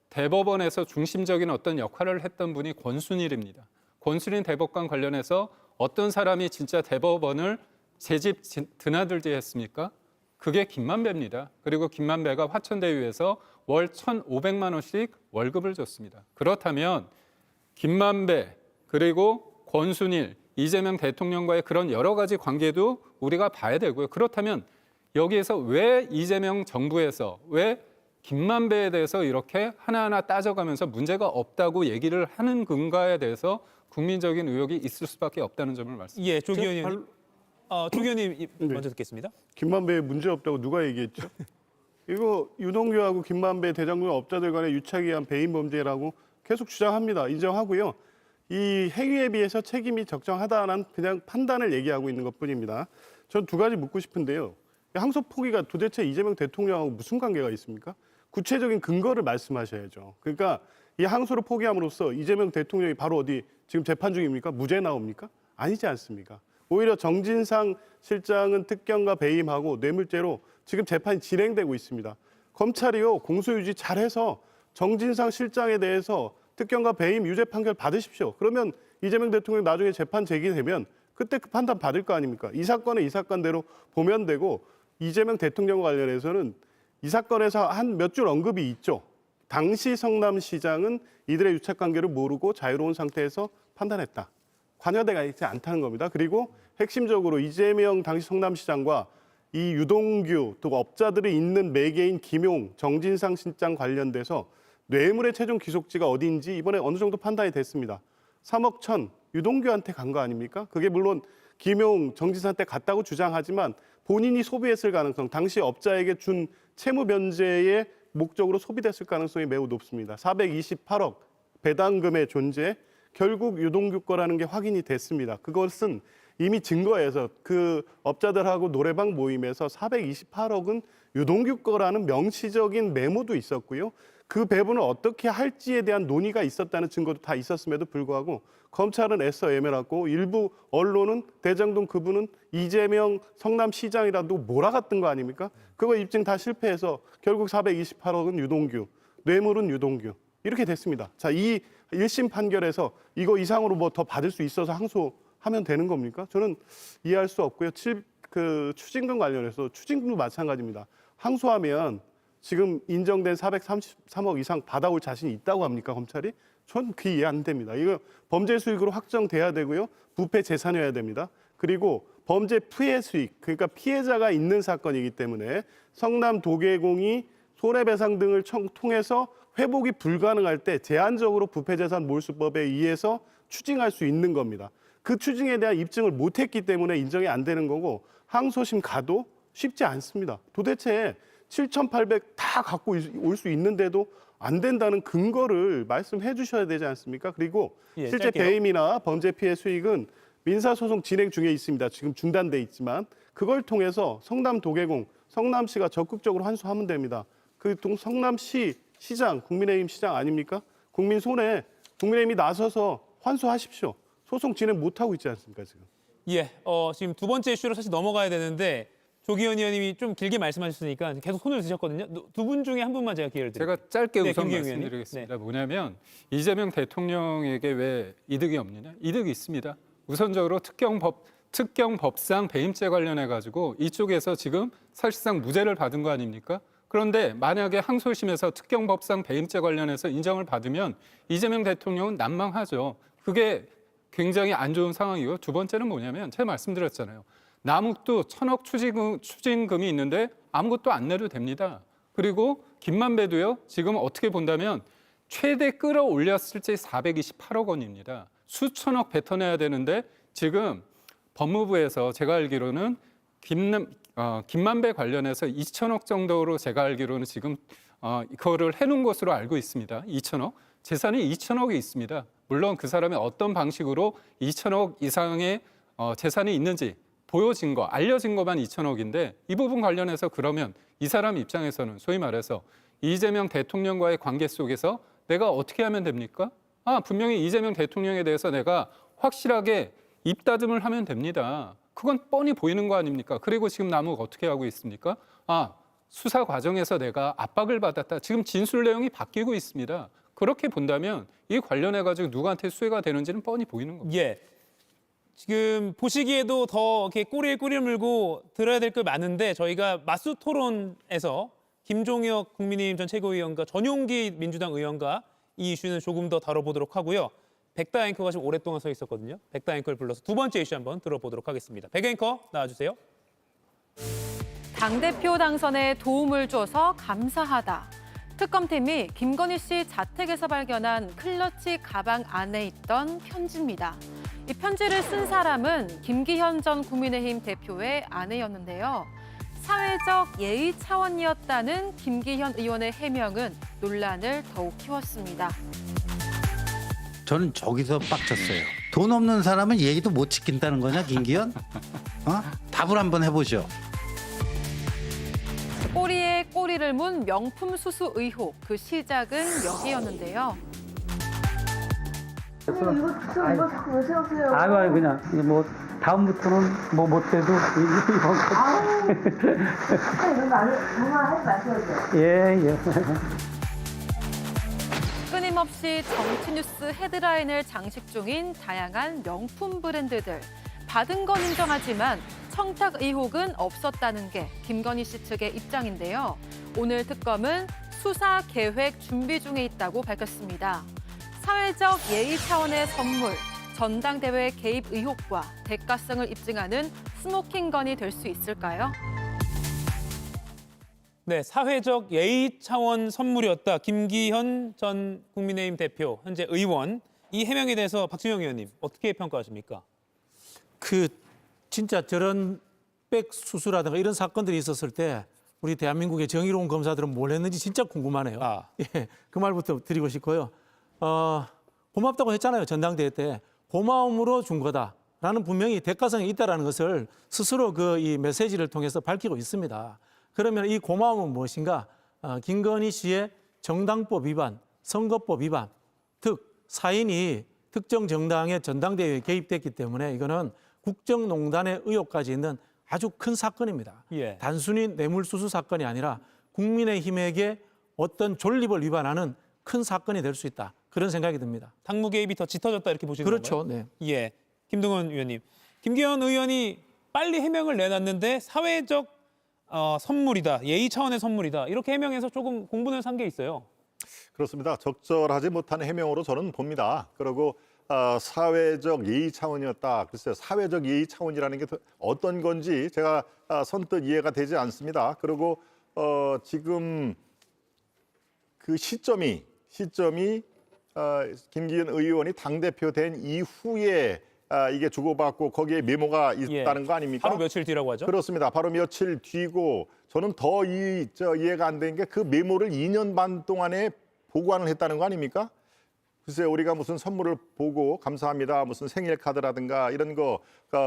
대법원에서 중심적인 어떤 역할을 했던 분이 권순일입니다. 권순일 대법관 관련해서 어떤 사람이 진짜 대법원을 제 집 드나들지 했습니까? 그게 김만배입니다. 그리고 김만배가 화천대유에서 월 1,500만 원씩 월급을 줬습니다. 그렇다면 김만배 그리고 권순일, 이재명 대통령과의 그런 여러 가지 관계도 우리가 봐야 되고요. 그렇다면 여기에서 왜 이재명 정부에서 왜 김만배에 대해서 이렇게 하나하나 따져가면서 문제가 없다고 얘기를 하는 건가에 대해서 국민적인 의혹이 있을 수밖에 없다는 점을 말씀드립니다. 예, 조기현 의원님. 조기현 의원님 먼저 듣겠습니다. 김만배에 문제 없다고 누가 얘기했죠? 이거 유동규하고 김만배 대장동 업자들 간의 유착에 의한 배임 범죄라고 계속 주장합니다. 인정하고요. 이 행위에 비해서 책임이 적정하다는 그냥 판단을 얘기하고 있는 것뿐입니다. 전 두 가지 묻고 싶은데요. 항소 포기가 도대체 이재명 대통령하고 무슨 관계가 있습니까? 구체적인 근거를 말씀하셔야죠. 그러니까 이 항소를 포기함으로써 이재명 대통령이 바로 어디 지금 재판 중입니까? 무죄 나옵니까? 아니지 않습니까? 오히려 정진상 실장은 특경과 배임하고 뇌물죄로 지금 재판이 진행되고 있습니다. 검찰이요, 공소유지 잘해서 정진상 실장에 대해서 특경과 배임 유죄 판결 받으십시오. 그러면 이재명 대통령 나중에 재판 제기되면 그때 그 판단 받을 거 아닙니까? 이 사건은 이 사건대로 보면 되고, 이재명 대통령과 관련해서는 이 사건에서 한 몇 줄 언급이 있죠. 당시 성남시장은 이들의 유착 관계를 모르고 자유로운 상태에서 판단했다. 관여되가 있지 않다는 겁니다. 그리고 핵심적으로 이재명 당시 성남시장과 이 유동규 또 업자들이 있는 매개인 김용, 정진상 실장 관련돼서 뇌물의 최종 기속지가 어디인지 이번에 어느 정도 판단이 됐습니다. 3억 1천 유동규한테 간 거 아닙니까? 그게 물론 김용, 정진상한테 갔다고 주장하지만 본인이 소비했을 가능성, 당시 업자에게 준 채무 변제의 목적으로 소비됐을 가능성이 매우 높습니다. 428억 배당금의 존재, 결국 유동규 거라는 게 확인이 됐습니다. 그것은 이미 증거에서 그 업자들하고 노래방 모임에서 428억은 유동규 거라는 명시적인 메모도 있었고요. 그 배분을 어떻게 할지에 대한 논의가 있었다는 증거도 다 있었음에도 불구하고 검찰은 애써 애매했고 일부 언론은 대장동 그분은 이재명 성남시장이라도 몰아갔던 거 아닙니까? 그거 입증 다 실패해서 결국 428억은 유동규, 뇌물은 유동규 이렇게 됐습니다. 자, 이 1심 판결에서 이거 이상으로 뭐 더 받을 수 있어서 항소하면 되는 겁니까? 저는 이해할 수 없고요. 추징금 관련해서 추징금도 마찬가지입니다. 항소하면 지금 인정된 433억 이상 받아올 자신이 있다고 합니까, 검찰이? 전 그게 이해 안 됩니다. 이거 범죄 수익으로 확정돼야 되고요. 부패 재산이어야 됩니다. 그리고 범죄 피해 수익, 그러니까 피해자가 있는 사건이기 때문에 성남 도계공이 손해배상 등을 통해서 회복이 불가능할 때 제한적으로 부패재산 몰수법에 의해서 추징할 수 있는 겁니다. 그 추징에 대한 입증을 못했기 때문에 인정이 안 되는 거고 항소심 가도 쉽지 않습니다. 도대체 7,800 다 갖고 올 수 있는데도 안 된다는 근거를 말씀해 주셔야 되지 않습니까? 그리고 실제 짧게요. 배임이나 범죄 피해 수익은 민사소송 진행 중에 있습니다. 지금 중단돼 있지만 그걸 통해서 성남 도계공, 성남시가 적극적으로 환수하면 됩니다. 그 성남시 시장, 국민의힘 시장 아닙니까? 국민 손에 국민의힘이 나서서 환수하십시오. 소송 진행 못하고 있지 않습니까, 지금? 예, 지금 두 번째 이슈로 사실 넘어가야 되는데 조기현 의원님이 좀 길게 말씀하셨으니까 계속 손을 드셨거든요. 두 분 중에 한 분만 제가 기회를 드릴게요. 제가 짧게 네, 우선 김기현 말씀드리겠습니다. 뭐냐면 이재명 대통령에게 왜 이득이 없느냐? 이득이 있습니다. 우선적으로 특경법상 배임죄 관련해 가지고 이쪽에서 지금 사실상 무죄를 받은 거 아닙니까? 그런데 만약에 항소심에서 특경법상 배임죄 관련해서 인정을 받으면 이재명 대통령은 난망하죠. 그게 굉장히 안 좋은 상황이고 두 번째는 뭐냐면 제가 말씀드렸잖아요. 남욱도 1,000억 추징금이 있는데 아무것도 안 내도 됩니다. 그리고 김만배도요. 지금 어떻게 본다면 최대 끌어올렸을 때 428억 원입니다. 수천억 뱉어내야 되는데 지금 법무부에서 제가 알기로는 김만배 관련해서 2천억 정도로 제가 알기로는 지금 그거를 해놓은 것으로 알고 있습니다. 2천억. 재산이 2천억이 있습니다. 물론 그 사람이 어떤 방식으로 2천억 이상의 재산이 있는지 보여진 거, 알려진 것만 2천억인데 이 부분 관련해서 그러면 이 사람 입장에서는 소위 말해서 이재명 대통령과의 관계 속에서 내가 어떻게 하면 됩니까? 분명히 이재명 대통령에 대해서 내가 확실하게 입다듬을 하면 됩니다. 그건 뻔히 보이는 거 아닙니까? 그리고 지금 남욱 어떻게 하고 있습니까? 수사 과정에서 내가 압박을 받았다. 지금 진술 내용이 바뀌고 있습니다. 그렇게 본다면 이 관련해 가지고 누구한테 수혜가 되는지는 뻔히 보이는 겁니다. 예. 지금 보시기에도 더 이렇게 꼬리에 꼬리를 물고 들어야 될 게 많은데 저희가 맞수 토론에서 김종혁 국민의힘 전 최고위원과 전용기 민주당 의원과 이 이슈는 조금 더 다뤄보도록 하고요. 백다 앵커가 지금 오랫동안 서 있었거든요. 백다 앵커를 불러서 두 번째 이슈 한번 들어보도록 하겠습니다. 백 앵커 나와주세요. 당대표 당선에 도움을 줘서 감사하다. 특검팀이 김건희 씨 자택에서 발견한 클러치 가방 안에 있던 편지입니다. 이 편지를 쓴 사람은 김기현 전 국민의힘 대표의 아내였는데요. 사회적 예의 차원이었다는 김기현 의원의 해명은 논란을 더욱 키웠습니다. 저는 저기서 빡쳤어요. 돈 없는 사람은 예의도 못 지킨다는 거냐, 김기현? 답을 한번 해보죠. 꼬리에 꼬리를 문 명품 수수 의혹, 그 시작은 여기였는데요. 이거 자꾸 왜 세우세요? 아유 그냥 뭐 다음부터는 뭐 못해도 이거 아우 이런 거 정말 하지 마셔야죠. 예. 끊임없이 정치 뉴스 헤드라인을 장식 중인 다양한 명품 브랜드들. 받은 건 인정하지만 청탁 의혹은 없었다는 게 김건희 씨 측의 입장인데요. 오늘 특검은 수사 계획 준비 중에 있다고 밝혔습니다. 사회적 예의 차원의 선물, 전당대회 개입 의혹과 대가성을 입증하는 스모킹건이 될 수 있을까요? 네, 사회적 예의 차원 선물이었다. 김기현 전 국민의힘 대표, 현재 의원. 이 해명에 대해서 박진영 의원님 어떻게 평가하십니까? 진짜 저런 흑백 수수라든가 이런 사건들이 있었을 때 우리 대한민국의 정의로운 검사들은 뭘 했는지 진짜 궁금하네요. 예, 그 말부터 드리고 싶고요. 고맙다고 했잖아요. 전당대회 때. 고마움으로 준 거다라는 분명히 대가성이 있다는 것을 스스로 이 메시지를 통해서 밝히고 있습니다. 그러면 이 고마움은 무엇인가? 김건희 씨의 정당법 위반, 선거법 위반, 즉 사인이 특정 정당의 전당대회에 개입됐기 때문에 이거는 국정농단의 의혹까지 있는 아주 큰 사건입니다. 예. 단순히 뇌물수수 사건이 아니라 국민의힘에게 어떤 존립을 위반하는 큰 사건이 될 수 있다. 그런 생각이 듭니다. 당무 개입이 더 짙어졌다 이렇게 보시는 그렇죠. 건가요? 네. 예. 김동연 의원님. 김기현 의원이 빨리 해명을 내놨는데 사회적 선물이다. 예의 차원의 선물이다. 이렇게 해명해서 조금 공분을 산 게 있어요. 그렇습니다. 적절하지 못한 해명으로 저는 봅니다. 그리고 사회적 예의 차원이었다. 글쎄요, 사회적 예의 차원이라는 게 어떤 건지 제가 선뜻 이해가 되지 않습니다. 그리고 지금 그 시점이 김기현 의원이 당대표 된 이후에 이게 주고받고 거기에 메모가 있다는 거 아닙니까? 하루 며칠 뒤라고 하죠? 그렇습니다. 바로 며칠 뒤고 저는 더 이해가 안 되는 게 그 메모를 2년 반 동안에 보관을 했다는 거 아닙니까? 글쎄 우리가 무슨 선물을 보고 감사합니다. 무슨 생일 카드라든가 이런 거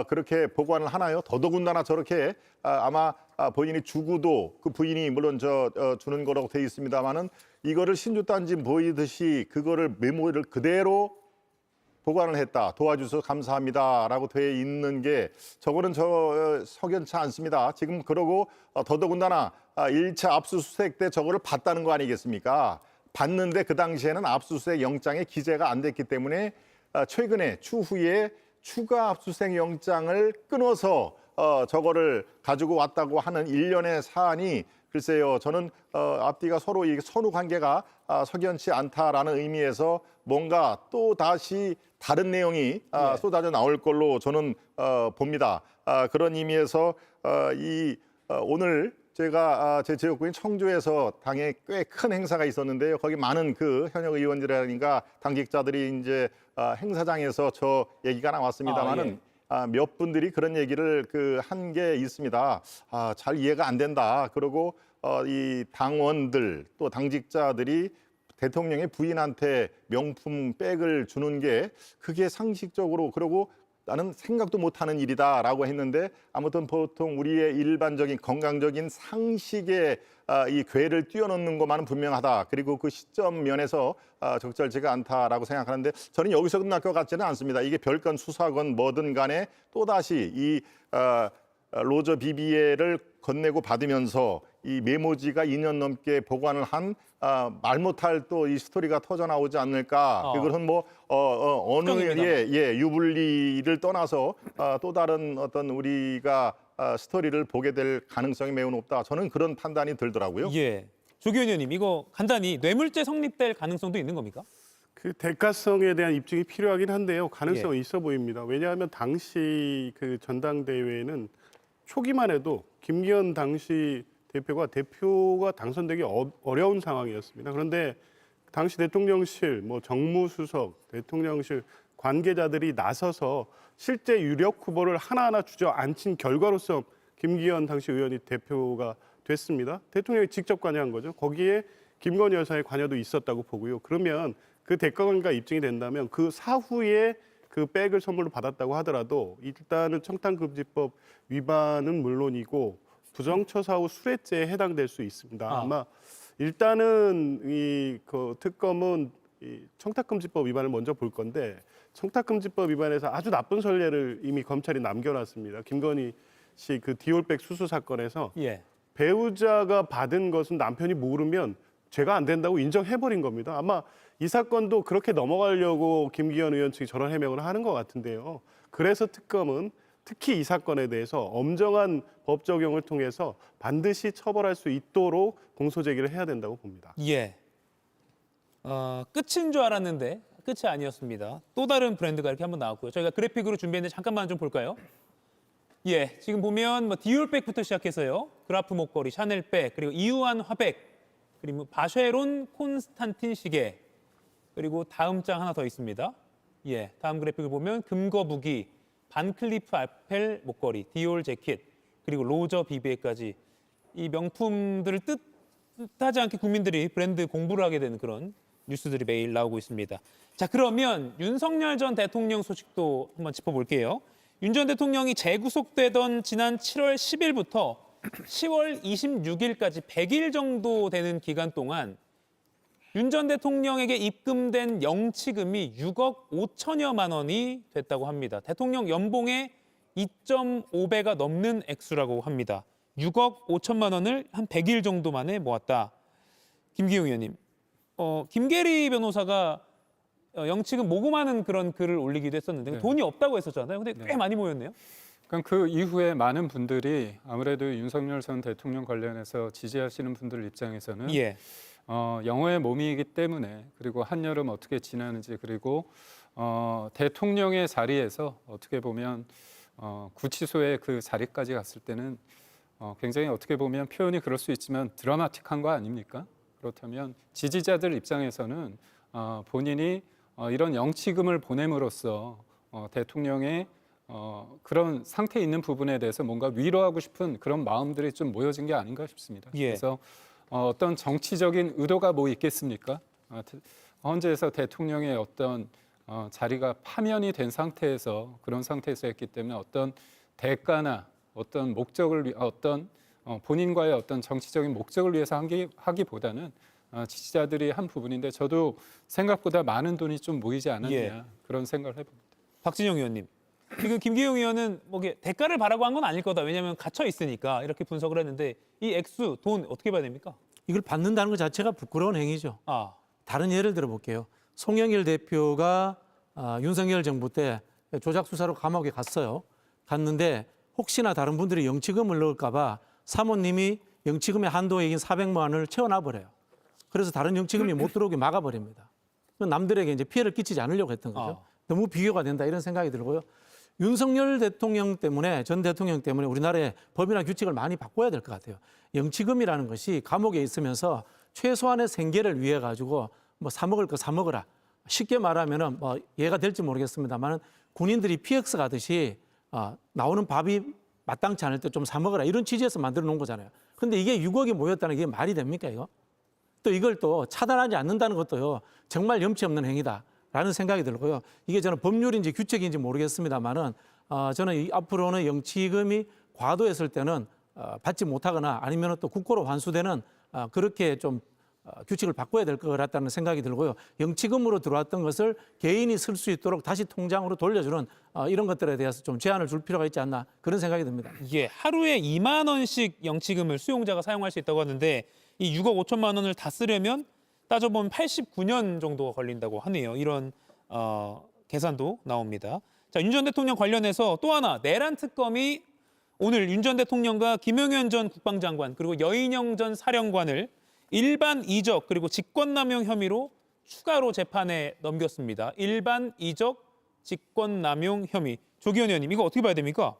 그렇게 보관을 하나요? 더더군다나 저렇게 아마 본인이 주고도 그 부인이 물론 주는 거라고 돼 있습니다만은 이거를 신주단지 보이듯이 그거를 메모를 그대로 보관을 했다. 도와주셔서 감사합니다라고 돼 있는 게 저거는 석연치 않습니다. 지금 그러고 더더군다나 1차 압수수색 때 저거를 봤다는 거 아니겠습니까? 봤는데 그 당시에는 압수수색 영장에 기재가 안 됐기 때문에 최근에 추후에 추가 압수수색 영장을 끊어서 저거를 가지고 왔다고 하는 일련의 사안이 글쎄요, 저는 앞뒤가 서로 이 선후 관계가 석연치 않다라는 의미에서 뭔가 또 다시 다른 내용이 쏟아져 나올 걸로 저는 봅니다. 그런 의미에서 오늘 제가 제 지역구인 청주에서 당에 꽤 큰 행사가 있었는데요. 거기 많은 그 현역 의원들이라든가 당직자들이 이제 행사장에서 저 얘기가 나왔습니다만은 몇 분들이 그런 얘기를 한 게 있습니다. 잘 이해가 안 된다. 그리고 이 당원들 또 당직자들이 대통령의 부인한테 명품 백을 주는 게 그게 상식적으로 그러고 나는 생각도 못하는 일이다라고 했는데 아무튼 보통 우리의 일반적인 건강적인 상식에 이 궤를 뛰어넘는 것만은 분명하다. 그리고 그 시점 면에서 적절치가 않다라고 생각하는데 저는 여기서 끝날 것 같지는 않습니다. 이게 별건 수사건 뭐든 간에 또다시 이 로저 BBA를 건네고 받으면서 이 메모지가 2년 넘게 보관을 한 말 못할 또 이 스토리가 터져 나오지 않을까. 그것은 뭐 어느 유불리를 떠나서 또 다른 어떤 우리가 스토리를 보게 될 가능성이 매우 높다. 저는 그런 판단이 들더라고요. 예. 조기현 의원님, 이거 간단히 뇌물죄 성립될 가능성도 있는 겁니까? 그 대가성에 대한 입증이 필요하긴 한데요. 가능성은 있어 보입니다. 왜냐하면 당시 그 전당대회는 초기만 해도 김기현 당시 대표가 당선되기 어려운 상황이었습니다. 그런데 당시 대통령실, 정무수석, 대통령실 관계자들이 나서서 실제 유력 후보를 하나하나 주저앉힌 결과로서 김기현 당시 의원이 대표가 됐습니다. 대통령이 직접 관여한 거죠. 거기에 김건희 여사의 관여도 있었다고 보고요. 그러면 그 대가관계가 입증이 된다면 그 사후에 그 백을 선물로 받았다고 하더라도 일단은 청탁금지법 위반은 물론이고 부정처사 후 수뢰죄에 해당될 수 있습니다. 아마 일단은 그 특검은 이 청탁금지법 위반을 먼저 볼 건데 청탁금지법 위반에서 아주 나쁜 선례를 이미 검찰이 남겨놨습니다. 김건희 씨 그 디올백 수수 사건에서 배우자가 받은 것은 남편이 모르면 죄가 안 된다고 인정해버린 겁니다. 아마 이 사건도 그렇게 넘어가려고 김기현 의원 측이 저런 해명을 하는 것 같은데요. 그래서 특검은 특히 이 사건에 대해서 엄정한 법 적용을 통해서 반드시 처벌할 수 있도록 공소 제기를 해야 된다고 봅니다. 예. 끝인 줄 알았는데 끝이 아니었습니다. 또 다른 브랜드가 이렇게 한번 나왔고요. 저희가 그래픽으로 준비했는데 잠깐만 좀 볼까요? 예, 지금 보면 디올백부터 시작해서요. 그라프 목걸이, 샤넬백, 그리고 이유한 화백, 그리고 바쉐론 콘스탄틴 시계, 그리고 다음 장 하나 더 있습니다. 예, 다음 그래픽을 보면 금거북이, 반클리프 아펠 목걸이, 디올 재킷, 그리고 로저 BBA까지 이 명품들을 뜻하지 않게 국민들이 브랜드 공부를 하게 되는 그런 뉴스들이 매일 나오고 있습니다. 자, 그러면 윤석열 전 대통령 소식도 한번 짚어볼게요. 윤 전 대통령이 재구속되던 지난 7월 10일부터 10월 26일까지 100일 정도 되는 기간 동안 윤 전 대통령에게 입금된 영치금이 6억 5천여만 원이 됐다고 합니다. 대통령 연봉의 2.5배가 넘는 액수라고 합니다. 6억 5천만 원을 한 100일 정도 만에 모았다. 김기용 의원님, 김계리 변호사가 영치금 모금하는 그런 글을 올리기도 했었는데 네. 돈이 없다고 했었잖아요. 근데 꽤 많이 모였네요. 그러니까 그 이후에 많은 분들이 아무래도 윤석열 전 대통령 관련해서 지지하시는 분들 입장에서는 예. 영어의 몸이기 때문에 그리고 한여름 어떻게 지나는지 그리고 대통령의 자리에서 어떻게 보면 구치소의 그 자리까지 갔을 때는 굉장히 어떻게 보면 표현이 그럴 수 있지만 드라마틱한 거 아닙니까? 그렇다면 지지자들 입장에서는 본인이 이런 영치금을 보냄으로써 대통령의 그런 상태에 있는 부분에 대해서 뭔가 위로하고 싶은 그런 마음들이 좀 모여진 게 아닌가 싶습니다. 예. 그래서 어떤 정치적인 의도가 뭐 있겠습니까? 헌재에서 대통령의 어떤 자리가 파면이 된 상태에서 그런 상태에서 했기 때문에 어떤 대가나 어떤 목적을 어떤 본인과의 어떤 정치적인 목적을 위해서 하기보다는 지지자들이 한 부분인데 저도 생각보다 많은 돈이 좀 모이지 않았냐 예. 그런 생각을 해봅니다. 박진영 의원님, 지금 김기용 의원은 뭐 이게 대가를 바라고 한 건 아닐 거다. 왜냐하면 갇혀 있으니까 이렇게 분석을 했는데 이 액수, 돈 어떻게 봐야 됩니까? 이걸 받는다는 것 자체가 부끄러운 행위죠. 아, 다른 예를 들어볼게요. 송영길 대표가 윤석열 정부 때 조작 수사로 감옥에 갔어요. 갔는데 혹시나 다른 분들이 영치금을 넣을까 봐 사모님이 영치금의 한도액인 400만 원을 채워놔버려요. 그래서 다른 영치금이 못 들어오게 막아버립니다. 남들에게 이제 피해를 끼치지 않으려고 했던 거죠. 너무 비교가 된다 이런 생각이 들고요. 윤석열 대통령 때문에 전 대통령 때문에 우리나라의 법이나 규칙을 많이 바꿔야 될 것 같아요. 영치금이라는 것이 감옥에 있으면서 최소한의 생계를 위해 가지고 뭐 사 먹을 거 사 먹어라. 쉽게 말하면은 뭐 예가 될지 모르겠습니다만 군인들이 PX 가듯이 나오는 밥이 마땅치 않을 때 좀 사 먹어라 이런 취지에서 만들어 놓은 거잖아요. 근데 이게 6억이 모였다는 게 말이 됩니까 이거? 또 이걸 또 차단하지 않는다는 것도요 정말 염치 없는 행위다라는 생각이 들고요. 이게 저는 법률인지 규칙인지 모르겠습니다만은 저는 앞으로는 영치금이 과도했을 때는 받지 못하거나 아니면 또 국고로 환수되는 그렇게 좀 규칙을 바꿔야 될 것 같다는 생각이 들고요. 영치금으로 들어왔던 것을 개인이 쓸 수 있도록 다시 통장으로 돌려주는 이런 것들에 대해서 좀 제한을 줄 필요가 있지 않나 그런 생각이 듭니다. 예, 하루에 2만 원씩 영치금을 수용자가 사용할 수 있다고 하는데 이 6억 5천만 원을 다 쓰려면 따져보면 89년 정도가 걸린다고 하네요. 이런 계산도 나옵니다. 자, 윤 전 대통령 관련해서 또 하나 내란 특검이 오늘 윤 전 대통령과 김용현 전 국방장관 그리고 여인영 전 사령관을 일반 이적 그리고 직권남용 혐의로 추가로 재판에 넘겼습니다. 일반 이적 직권남용 혐의. 조기현 의원님 이거 어떻게 봐야 됩니까?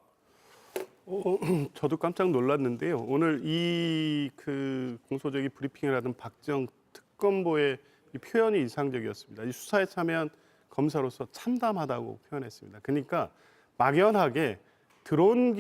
저도 깜짝 놀랐는데요. 오늘 이 공소적이 브리핑을 하던 박정 특검보의 이 표현이 인상적이었습니다. 이 수사에 참여한 검사로서 참담하다고 표현했습니다. 그러니까 막연하게 드론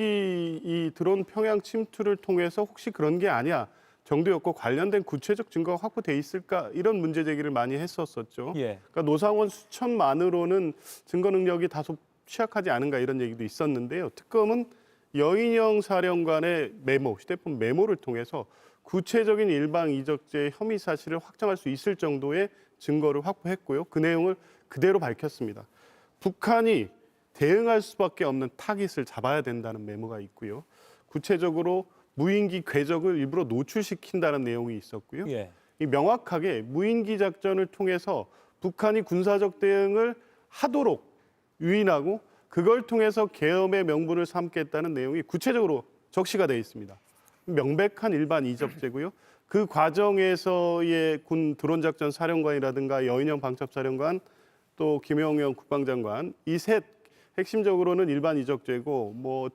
평양 침투를 통해서 혹시 그런 게 아니야 정도였고 관련된 구체적 증거가 확보돼 있을까 이런 문제 제기를 많이 했었었죠. 예. 그러니까 노상원 수천만으로는 증거 능력이 다소 취약하지 않은가 이런 얘기도 있었는데요. 특검은 여인영 사령관의 메모, 휴대폰 메모를 통해서 구체적인 일방 이적죄 혐의 사실을 확정할 수 있을 정도의 증거를 확보했고요. 그 내용을 그대로 밝혔습니다. 북한이 대응할 수밖에 없는 타깃을 잡아야 된다는 메모가 있고요. 구체적으로 무인기 궤적을 일부러 노출시킨다는 내용이 있었고요. 예. 이 명확하게 무인기 작전을 통해서 북한이 군사적 대응을 하도록 유인하고 그걸 통해서 계엄의 명분을 삼겠다는 내용이 구체적으로 적시가 되어 있습니다. 명백한 일반 이적죄고요. 그 과정에서의 군 드론 작전 사령관이라든가 여인영 방첩사령관 또 김용현 국방장관 이 셋 핵심적으로는 일반 이적죄고 뭐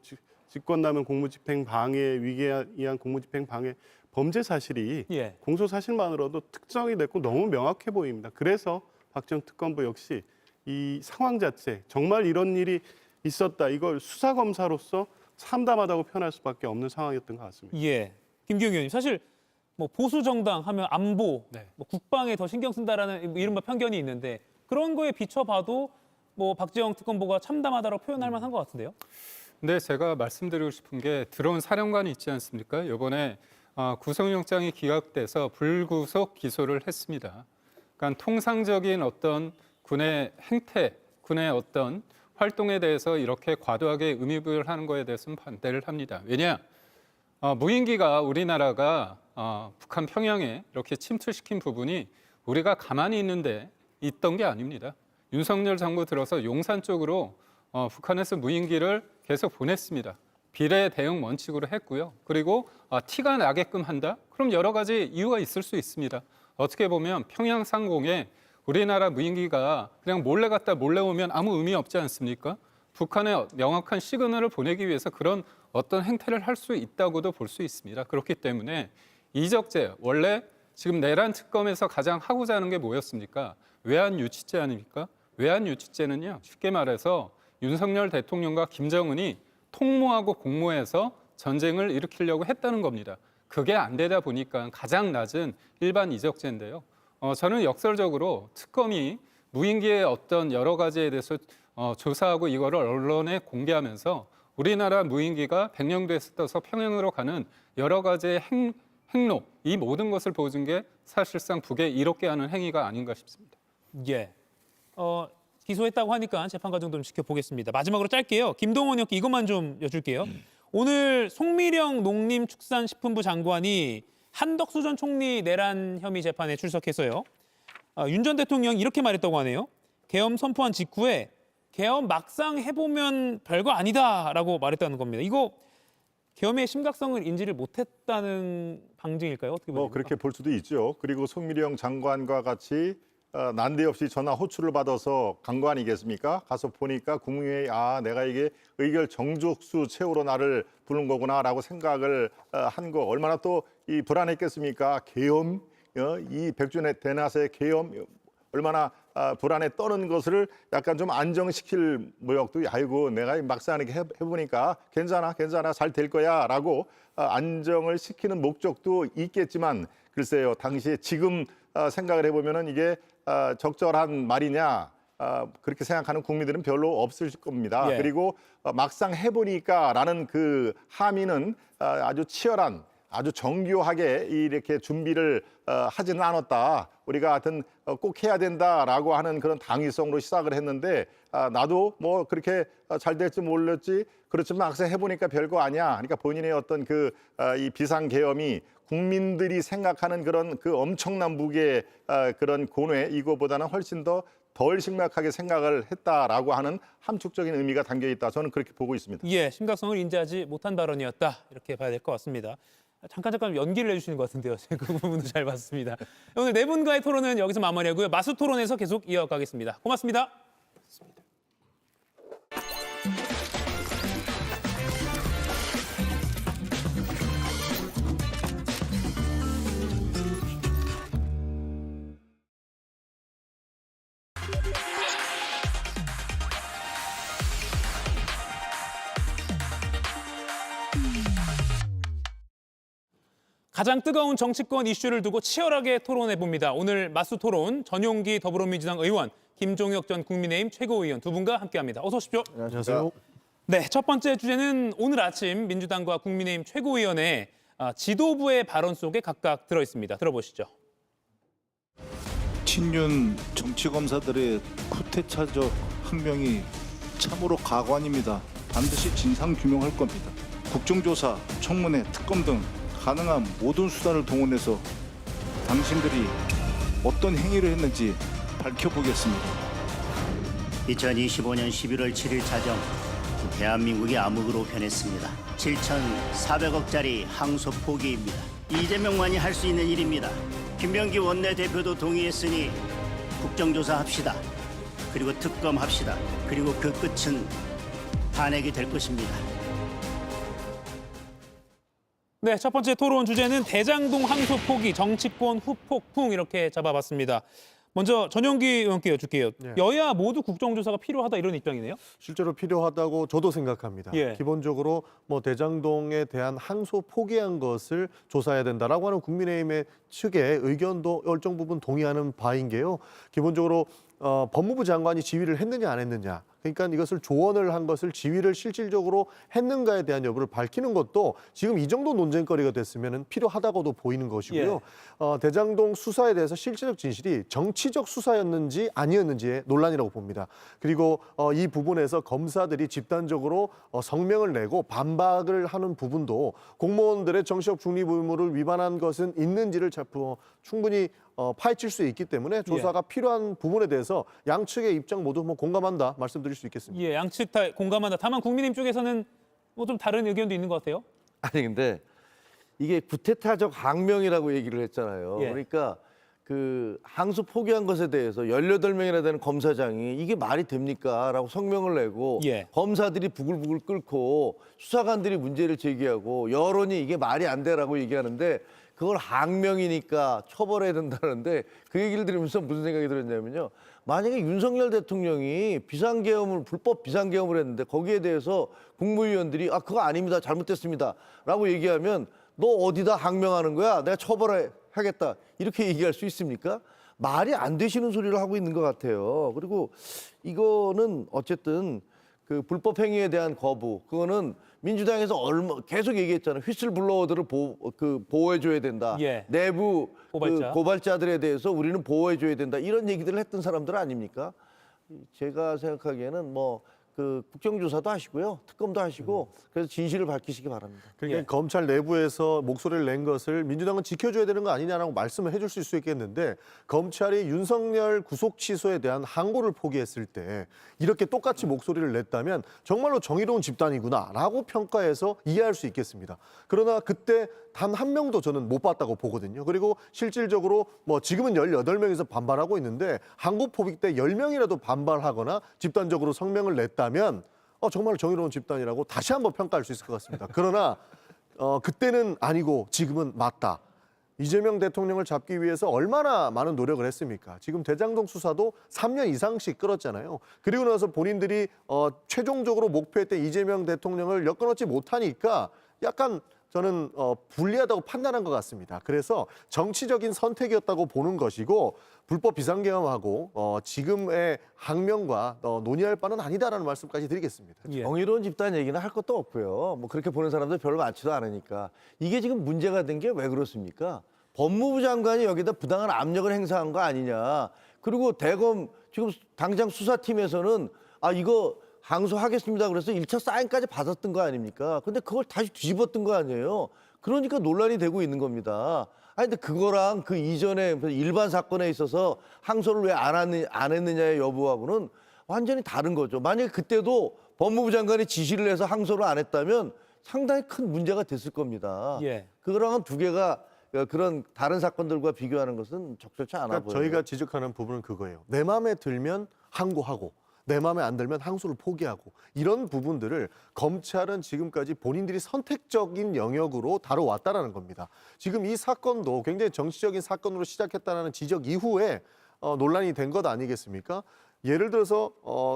직권남용 공무집행 방해 위계에 의한 공무집행 방해 범죄 사실이 예. 공소 사실만으로도 특정이 됐고 너무 명확해 보입니다. 그래서 박정 특검부 역시 이 상황 자체 정말 이런 일이 있었다 이걸 수사 검사로서 참담하다고 표현할 수밖에 없는 상황이었던 것 같습니다. 예. 김기용 의원님, 사실 뭐 보수 정당 하면 안보, 네. 뭐 국방에 더 신경 쓴다라는 이른바 편견이 있는데 그런 거에 비춰봐도 뭐 박지영 특검보가 참담하다라고 표현할 만한 것 같은데요. 근데 제가 말씀드리고 싶은 게 들어온 사령관이 있지 않습니까? 이번에 구속영장이 기각돼서 불구속 기소를 했습니다. 그러니까 통상적인 어떤 군의 행태, 군의 어떤 활동에 대해서 이렇게 과도하게 의미부여를 하는 거에 대해서는 반대를 합니다. 왜냐? 무인기가 우리나라가 북한 평양에 이렇게 침투시킨 부분이 우리가 가만히 있는데 있던 게 아닙니다. 윤석열 정부 들어서 용산 쪽으로 북한에서 무인기를 계속 보냈습니다. 비례 대응 원칙으로 했고요. 그리고 티가 나게끔 한다? 그럼 여러 가지 이유가 있을 수 있습니다. 어떻게 보면 평양 상공에 우리나라 무인기가 그냥 몰래 갔다 몰래 오면 아무 의미 없지 않습니까? 북한에 명확한 시그널을 보내기 위해서 그런 어떤 행태를 할 수 있다고도 볼 수 있습니다. 그렇기 때문에 이적죄, 원래 지금 내란 특검에서 가장 하고자 하는 게 뭐였습니까? 외환 유치죄 아닙니까? 외환 유치죄는요, 쉽게 말해서 윤석열 대통령과 김정은이 통모하고 공모해서 전쟁을 일으키려고 했다는 겁니다. 그게 안 되다 보니까 가장 낮은 일반 이적죄인데요. 저는 역설적으로 특검이 무인기의 어떤 여러 가지에 대해서 조사하고 이거를 언론에 공개하면서 우리나라 무인기가 백령도에서 떠서 평양으로 가는 여러 가지의 행로, 이 모든 것을 보여준 게 사실상 북에 이롭게 하는 행위가 아닌가 싶습니다. 예. 기소했다고 하니까 재판 과정 좀 지켜보겠습니다. 마지막으로 짧게요. 김동원 의원께 이것만 좀 여쭐게요. 오늘 송미령 농림축산식품부 장관이 한덕수 전 총리 내란 혐의 재판에 출석해서요. 윤 전 대통령이 이렇게 말했다고 하네요. 계엄 선포한 직후에 계엄 막상 해보면 별거 아니다라고 말했다는 겁니다. 이거 계엄의 심각성을 인지를 못했다는 방증일까요? 어떻게 보십니까? 뭐 그렇게 볼 수도 있죠. 그리고 송미령 장관과 같이 난데없이 전화 호출을 받아서 간 거 아니겠습니까? 가서 보니까 국무회의 내가 이게 의결 정족수 채우러 나를 부른 거구나라고 생각을 한 거 얼마나 또 이 불안했겠습니까? 계엄, 이 백주의 대낮에 계엄 얼마나 불안에 떠는 것을 약간 좀 안정시킬 모역도 아이고 내가 막상 이렇게 해보니까 괜찮아 잘 될 거야라고 안정을 시키는 목적도 있겠지만 글쎄요 당시에 지금 생각을 해보면은 이게 적절한 말이냐 그렇게 생각하는 국민들은 별로 없을 겁니다. 예. 그리고 막상 해보니까라는 그 함의는 아주 치열한 아주 정교하게 이렇게 준비를 하지는 않았다. 우리가 하여튼 꼭 해야 된다라고 하는 그런 당위성으로 시작을 했는데 나도 뭐 그렇게 잘 될지 몰랐지 그렇지만 막상 해보니까 별거 아니야. 그러니까 본인의 어떤 이 비상계엄이 국민들이 생각하는 그런 그 엄청난 무게의 그런 고뇌 이거보다는 훨씬 덜 심각하게 생각을 했다라고 하는 함축적인 의미가 담겨 있다. 저는 그렇게 보고 있습니다. 예, 심각성을 인지하지 못한 발언이었다. 이렇게 봐야 될 것 같습니다. 잠깐 연기를 해주시는 것 같은데요. 제가 그 부분도 잘 봤습니다. 오늘 네 분과의 토론은 여기서 마무리하고요. 마수 토론에서 계속 이어가겠습니다. 고맙습니다. 가장 뜨거운 정치권 이슈를 두고 치열하게 토론해봅니다. 오늘 맞수 토론 전용기 더불어민주당 의원, 김종혁 전 국민의힘 최고위원 두 분과 함께합니다. 어서 오십시오. 안녕하세요. 네, 첫 번째 주제는 오늘 아침 민주당과 국민의힘 최고위원의 지도부의 발언 속에 각각 들어있습니다. 들어보시죠. 친윤 정치검사들의 쿠데타적 항명이 참으로 가관입니다. 반드시 진상규명할 겁니다. 국정조사, 청문회, 특검 등 가능한 모든 수단을 동원해서 당신들이 어떤 행위를 했는지 밝혀보겠습니다. 2025년 11월 7일 자정 대한민국이 암흑으로 변했습니다. 7,400억짜리 항소 포기입니다. 이재명만이 할 수 있는 일입니다. 김병기 원내대표도 동의했으니 국정조사 합시다. 그리고 특검 합시다. 그리고 그 끝은 탄핵이 될 것입니다. 네, 첫 번째 토론 주제는 대장동 항소 포기, 정치권 후폭풍 이렇게 잡아봤습니다. 먼저 전용기 의원께 여쭐게요. 예. 여야 모두 국정조사가 필요하다 이런 입장이네요. 실제로 필요하다고 저도 생각합니다. 예. 기본적으로 뭐 대장동에 대한 항소 포기한 것을 조사해야 된다라고 하는 국민의힘의 측의 의견도 일정 부분 동의하는 바인 게요. 기본적으로 법무부 장관이 지휘를 했느냐 안 했느냐. 그러니까 이것을 조언을 한 것을 지휘를 실질적으로 했는가에 대한 여부를 밝히는 것도 지금 이 정도 논쟁거리가 됐으면 필요하다고도 보이는 것이고요. 대장동 수사에 대해서 실질적 진실이 정치적 수사였는지 아니었는지의 논란이라고 봅니다. 그리고 이 부분에서 검사들이 집단적으로 성명을 내고 반박을 하는 부분도 공무원들의 정치적 중립 의무를 위반한 것은 있는지를 충분히 파헤칠 수 있기 때문에 조사가 필요한 부분에 대해서 양측의 입장 모두 뭐 공감한다 말씀드릴 수 있겠습니다. 예, 양측 다 공감한다. 다만 국민의힘 쪽에서는 뭐 좀 다른 의견도 있는 것 같아요. 아니 근데 이게 구태타적 항명이라고 얘기를 했잖아요. 예. 그러니까 그 항소 포기한 것에 대해서 18명이나 되는 검사장이 이게 말이 됩니까? 라고 성명을 내고 예. 검사들이 부글부글 끓고 수사관들이 문제를 제기하고 여론이 이게 말이 안 돼라고 얘기하는데 그걸 항명이니까 처벌해야 된다는데 그 얘기를 들으면서 무슨 생각이 들었냐면요. 만약에 윤석열 대통령이 불법 비상계엄을 했는데 거기에 대해서 국무위원들이 그거 아닙니다. 잘못됐습니다. 라고 얘기하면 너 어디다 항명하는 거야? 내가 처벌하겠다. 이렇게 얘기할 수 있습니까? 말이 안 되시는 소리를 하고 있는 것 같아요. 그리고 이거는 어쨌든 그 불법 행위에 대한 거부, 그거는 민주당에서 계속 얘기했잖아요. 휘슬블로어들을 보호해줘야 된다. 예. 내부 고발자. 고발자들에 대해서 우리는 보호해줘야 된다. 이런 얘기들을 했던 사람들 아닙니까? 제가 생각하기에는 그 국정조사도 하시고요, 특검도 하시고 그래서 진실을 밝히시기 바랍니다. 그러니까 검찰 내부에서 목소리를 낸 것을 민주당은 지켜줘야 되는 거 아니냐라고 말씀을 해줄 수 있겠는데 검찰이 윤석열 구속 취소에 대한 항고를 포기했을 때 이렇게 똑같이 목소리를 냈다면 정말로 정의로운 집단이구나라고 평가해서 이해할 수 있겠습니다. 그러나 그때 단 한 명도 저는 못 봤다고 보거든요. 그리고 실질적으로 지금은 18명에서 반발하고 있는데 항고 포기 때 10명이라도 반발하거나 집단적으로 성명을 냈다면 정말 정의로운 집단이라고 다시 한번 평가할 수 있을 것 같습니다. 그러나 그때는 아니고 지금은 맞다. 이재명 대통령을 잡기 위해서 얼마나 많은 노력을 했습니까? 지금 대장동 수사도 3년 이상씩 끌었잖아요. 그리고 나서 본인들이 최종적으로 목표했던 이재명 대통령을 엮어놓지 못하니까 약간 저는 불리하다고 판단한 것 같습니다. 그래서 정치적인 선택이었다고 보는 것이고 불법 비상계엄하고 지금의 항명과 논의할 바는 아니다라는 말씀까지 드리겠습니다. 정의로운 집단 얘기는 할 것도 없고요. 그렇게 보는 사람들 별로 많지도 않으니까. 이게 지금 문제가 된 게 왜 그렇습니까? 법무부 장관이 여기다 부당한 압력을 행사한 거 아니냐. 그리고 대검 지금 당장 수사팀에서는 이거 항소하겠습니다. 그래서 1차 사인까지 받았던 거 아닙니까? 근데 그걸 다시 뒤집었던 거 아니에요. 그러니까 논란이 되고 있는 겁니다. 근데 그거랑 그 이전에 일반 사건에 있어서 항소를 왜 안 했느냐의 여부하고는 완전히 다른 거죠. 만약에 그때도 법무부 장관이 지시를 해서 항소를 안 했다면 상당히 큰 문제가 됐을 겁니다. 예. 그거랑은 두 개가 그런 다른 사건들과 비교하는 것은 적절치 않아 보여요. 저희가 지적하는 부분은 그거예요. 내 마음에 들면 항고하고 내 마음에 안 들면 항소를 포기하고 이런 부분들을 검찰은 지금까지 본인들이 선택적인 영역으로 다뤄왔다는 겁니다. 지금 이 사건도 굉장히 정치적인 사건으로 시작했다는 지적 이후에 논란이 된 것 아니겠습니까? 예를 들어서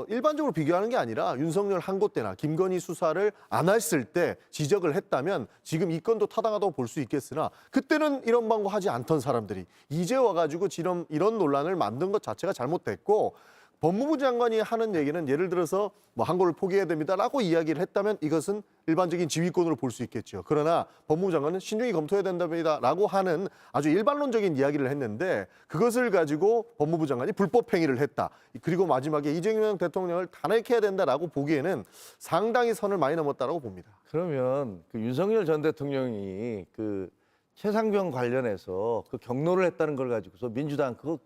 일반적으로 비교하는 게 아니라 윤석열 항고 때나 김건희 수사를 안 했을 때 지적을 했다면 지금 이 건도 타당하다고 볼 수 있겠으나 그때는 이런 방법 하지 않던 사람들이 이제 와가지고 이런 논란을 만든 것 자체가 잘못됐고 법무부 장관이 하는 얘기는 예를 들어서 항고를 포기해야 됩니다라고 이야기를 했다면 이것은 일반적인 지휘권으로 볼 수 있겠죠. 그러나 법무부 장관은 신중히 검토해야 된답니다라고 하는 아주 일반론적인 이야기를 했는데 그것을 가지고 법무부 장관이 불법 행위를 했다. 그리고 마지막에 이재명 대통령을 탄핵해야 된다라고 보기에는 상당히 선을 많이 넘었다라고 봅니다. 그러면 그 윤석열 전 대통령이 그 최상병 관련해서 그 경로를 했다는 걸 가지고서 민주당 그거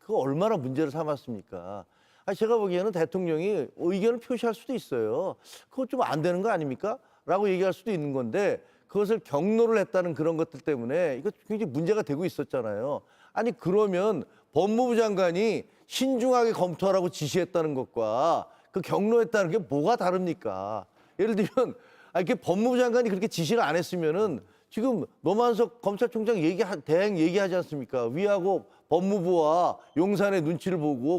얼마나 문제를 삼았습니까? 제가 보기에는 대통령이 의견을 표시할 수도 있어요. 그거 좀 안 되는 거 아닙니까? 라고 얘기할 수도 있는 건데 그것을 경로를 했다는 그런 것들 때문에 이거 굉장히 문제가 되고 있었잖아요. 그러면 법무부 장관이 신중하게 검토하라고 지시했다는 것과 그 경로했다는 게 뭐가 다릅니까? 예를 들면 이렇게 법무부 장관이 그렇게 지시를 안 했으면은 지금 노만석 검찰총장 대행 얘기하지 않습니까? 위하고 법무부와 용산의 눈치를 보고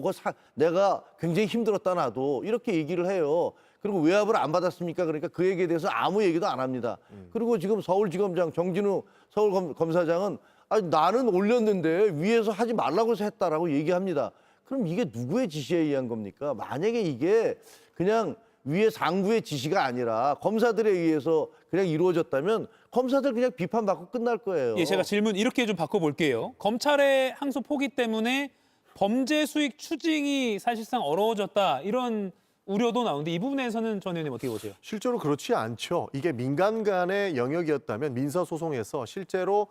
내가 굉장히 힘들었다 나도 이렇게 얘기를 해요. 그리고 외압을 안 받았습니까? 그러니까 그 얘기에 대해서 아무 얘기도 안 합니다. 그리고 지금 서울지검장 정진우 서울검사장은 아니, 나는 올렸는데 위에서 하지 말라고 해서 했다라고 얘기합니다. 그럼 이게 누구의 지시에 의한 겁니까? 만약에 이게 그냥 위에 상부의 지시가 아니라 검사들에 의해서 그냥 이루어졌다면 검사들 그냥 비판받고 끝날 거예요. 예, 제가 질문 이렇게 좀 바꿔볼게요. 검찰의 항소 포기 때문에 범죄 수익 추징이 사실상 어려워졌다 이런 우려도 나오는데 이 부분에서는 전 의원님 어떻게 보세요? 실제로 그렇지 않죠. 이게 민간 간의 영역이었다면 민사소송에서 실제로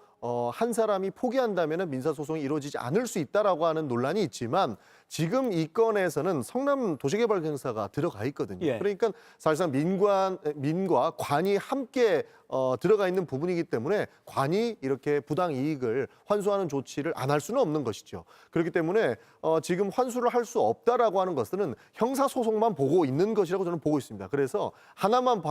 한 사람이 포기한다면 민사소송이 이루어지지 않을 수 있다라고 하는 논란이 있지만 지금 이 건에서는 성남 도시개발공사가 들어가 있거든요. 예. 그러니까 사실상 민과 관이 함께 들어가 있는 부분이기 때문에 관이 이렇게 부당 이익을 환수하는 조치를 안 할 수는 없는 것이죠. 그렇기 때문에 지금 환수를 할 수 없다라고 하는 것은 형사소송만 보고 있는 것이라고 저는 보고 있습니다. 그래서 하나만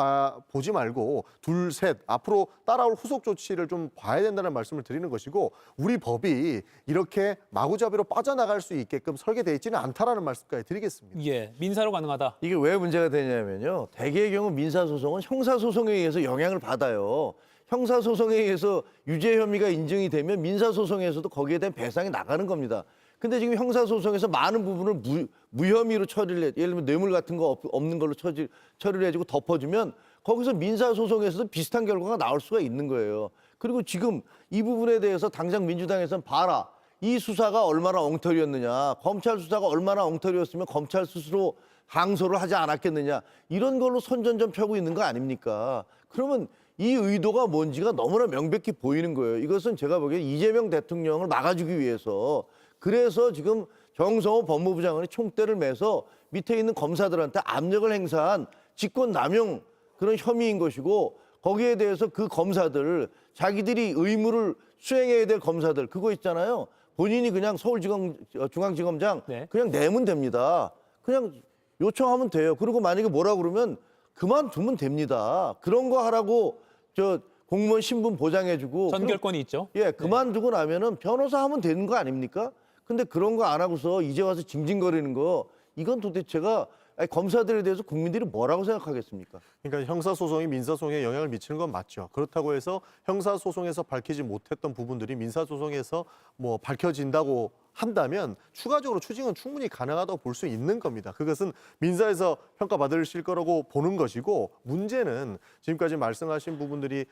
보지 말고 둘, 셋 앞으로 따라올 후속 조치를 좀 봐야 된다는 말씀을 드리는 것이고 우리 법이 이렇게 마구잡이로 빠져나갈 수 있게끔 설계되어 있지는 않다라는 말씀까지 드리겠습니다. 예, 민사로 가능하다. 이게 왜 문제가 되냐면요. 대개의 경우 민사소송은 형사소송에 의해서 영향을 받아요. 형사소송에 의해서 유죄 혐의가 인정이 되면 민사소송에서도 거기에 대한 배상이 나가는 겁니다. 근데 지금 형사소송에서 많은 부분을 무혐의로 처리를 해. 예를 들면 뇌물 같은 거 없는 걸로 처리를 해주고 덮어주면 거기서 민사소송에서도 비슷한 결과가 나올 수가 있는 거예요. 그리고 지금 이 부분에 대해서 당장 민주당에서는 봐라. 이 수사가 얼마나 엉터리였느냐. 검찰 수사가 얼마나 엉터리였으면 검찰 스스로 항소를 하지 않았겠느냐. 이런 걸로 선전전 펴고 있는 거 아닙니까? 그러면 이 의도가 뭔지가 너무나 명백히 보이는 거예요. 이것은 제가 보기엔 이재명 대통령을 막아주기 위해서 그래서 지금 정성호 법무부 장관이 총대를 매서 밑에 있는 검사들한테 압력을 행사한 직권남용 그런 혐의인 것이고 거기에 대해서 그 검사들 자기들이 의무를 수행해야 될 검사들 그거 있잖아요. 본인이 그냥 중앙지검장 네. 그냥 내면 됩니다. 그냥 요청하면 돼요. 그리고 만약에 뭐라 그러면 그만두면 됩니다. 그런 거 하라고 저 공무원 신분 보장해주고 전결권이 있죠. 예, 그만두고 나면은 변호사 하면 되는 거 아닙니까? 근데 그런 거 안 하고서 이제 와서 징징거리는 거 이건 도대체가 아니, 검사들에 대해서 국민들이 뭐라고 생각하겠습니까? 그러니까 형사소송이 민사소송에 영향을 미치는 건 맞죠. 그렇다고 해서 형사소송에서 밝히지 못했던 부분들이 민사소송에서 뭐 밝혀진다고 한다면 추가적으로 추징은 충분히 가능하다고 볼 수 있는 겁니다. 그것은 민사에서 평가받으실 거라고 보는 것이고 문제는 지금까지 말씀하신 부분들이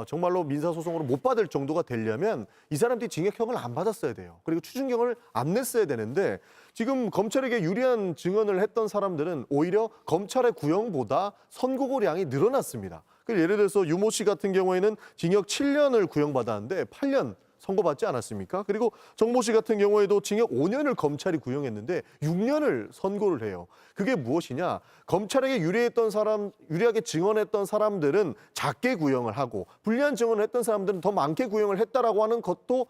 정말로 민사소송으로 못 받을 정도가 되려면 이 사람들이 징역형을 안 받았어야 돼요. 그리고 추징형을 안 냈어야 되는데 지금 검찰에게 유리한 증언을 했던 사람들은 오히려 검찰의 구형보다 선고고량이 늘어났습니다. 예를 들어서 유모 씨 같은 경우에는 징역 7년을 구형받았는데 8년 선고받지 않았습니까? 그리고 정모 씨 같은 경우에도 징역 5년을 검찰이 구형했는데 6년을 선고를 해요. 그게 무엇이냐? 검찰에게 유리하게 증언했던 사람들은 작게 구형을 하고 불리한 증언을 했던 사람들은 더 많게 구형을 했다라고 하는 것도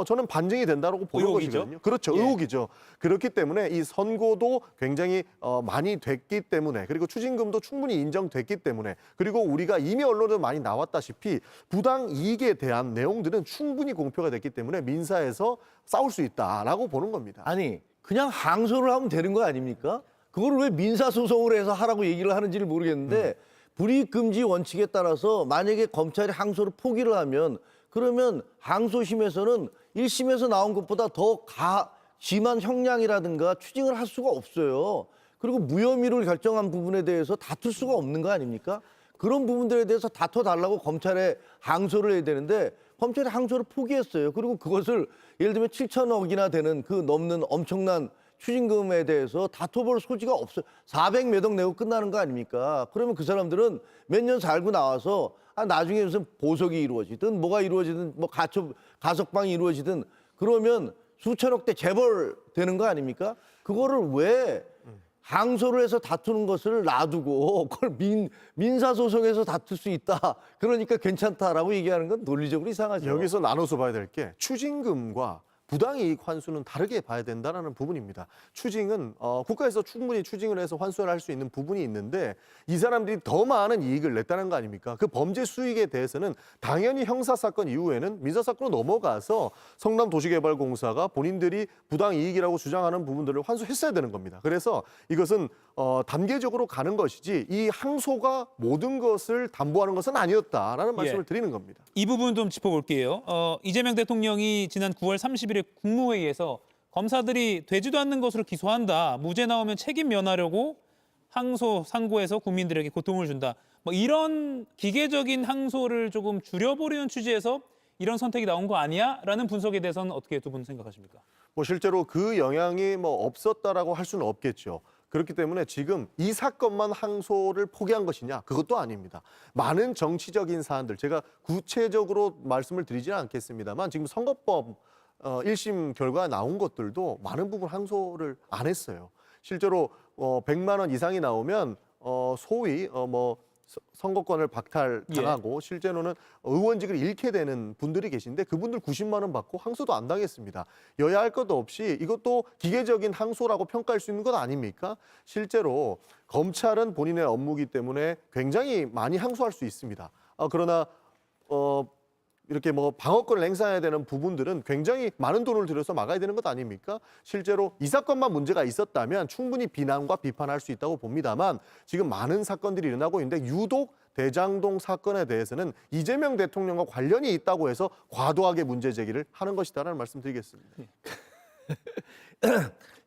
저는 반증이 된다고 보는 의혹이죠? 것이거든요. 그렇죠. 예. 의혹이죠. 그렇기 때문에 이 선고도 굉장히 많이 됐기 때문에 그리고 추징금도 충분히 인정됐기 때문에 그리고 우리가 이미 언론에 많이 나왔다시피 부당 이익에 대한 내용들은 충분히 공표가 됐기 때문에 민사에서 싸울 수 있다라고 보는 겁니다. 아니 그냥 항소를 하면 되는 거 아닙니까? 그걸 왜 민사소송을 해서 하라고 얘기를 하는지를 모르겠는데 불이익금지 원칙에 따라서 만약에 검찰이 항소를 포기를 하면 그러면 항소심에서는 1심에서 나온 것보다 더 심한 형량이라든가 추징을 할 수가 없어요. 그리고 무혐의를 결정한 부분에 대해서 다툴 수가 없는 거 아닙니까? 그런 부분들에 대해서 다퉈달라고 검찰에 항소를 해야 되는데 검찰이 항소를 포기했어요. 그리고 그것을 예를 들면 7천억이나 되는 그 넘는 엄청난 추징금에 대해서 다퉈볼 소지가 없어요. 400 몇 억 내고 끝나는 거 아닙니까? 그러면 그 사람들은 몇 년 살고 나와서 나중에 무슨 보석이 이루어지든 뭐가 이루어지든 뭐 가석방이 이루어지든 그러면 수천억대 재벌 되는 거 아닙니까? 그거를 왜 항소를 해서 다투는 것을 놔두고 그걸 민사소송에서 다툴 수 있다. 그러니까 괜찮다라고 얘기하는 건 논리적으로 이상하죠. 여기서 나눠서 봐야 될 게 추징금과 부당이익 환수는 다르게 봐야 된다는 부분입니다. 추징은 국가에서 충분히 추징을 해서 환수를 할 수 있는 부분이 있는데 이 사람들이 더 많은 이익을 냈다는 거 아닙니까? 그 범죄 수익에 대해서는 당연히 형사사건 이후에는 민사사건으로 넘어가서 성남도시개발공사가 본인들이 부당이익이라고 주장하는 부분들을 환수했어야 되는 겁니다. 그래서 이것은 단계적으로 가는 것이지 이 항소가 모든 것을 담보하는 것은 아니었다라는 말씀을 드리는 겁니다. 이 부분 좀 짚어볼게요. 이재명 대통령이 지난 9월 30일에 국무회의에서 검사들이 되지도 않는 것으로 기소한다. 무죄 나오면 책임 면하려고 항소, 상고해서 국민들에게 고통을 준다. 뭐 이런 기계적인 항소를 조금 줄여보려는 취지에서 이런 선택이 나온 거 아니야? 라는 분석에 대해서는 어떻게 두 분 생각하십니까? 뭐 실제로 그 영향이 뭐 없었다라고 할 수는 없겠죠. 그렇기 때문에 지금 이 사건만 항소를 포기한 것이냐? 그것도 아닙니다. 많은 정치적인 사안들, 제가 구체적으로 말씀을 드리지는 않겠습니다만 지금 선거법 1심 결과가 나온 것들도 많은 부분 항소를 안 했어요. 실제로 100만 원 이상이 나오면 소위 선거권을 박탈당하고 실제로는 의원직을 잃게 되는 분들이 계신데 그분들 90만 원 받고 항소도 안 당했습니다. 여야 할 것 없이 이것도 기계적인 항소라고 평가할 수 있는 것 아닙니까? 실제로 검찰은 본인의 업무이기 때문에 굉장히 많이 항소할 수 있습니다. 그러나 이렇게 방어권을 행사해야 되는 부분들은 굉장히 많은 돈을 들여서 막아야 되는 것 아닙니까? 실제로 이 사건만 문제가 있었다면 충분히 비난과 비판할 수 있다고 봅니다만 지금 많은 사건들이 일어나고 있는데 유독 대장동 사건에 대해서는 이재명 대통령과 관련이 있다고 해서 과도하게 문제 제기를 하는 것이다라는 말씀드리겠습니다.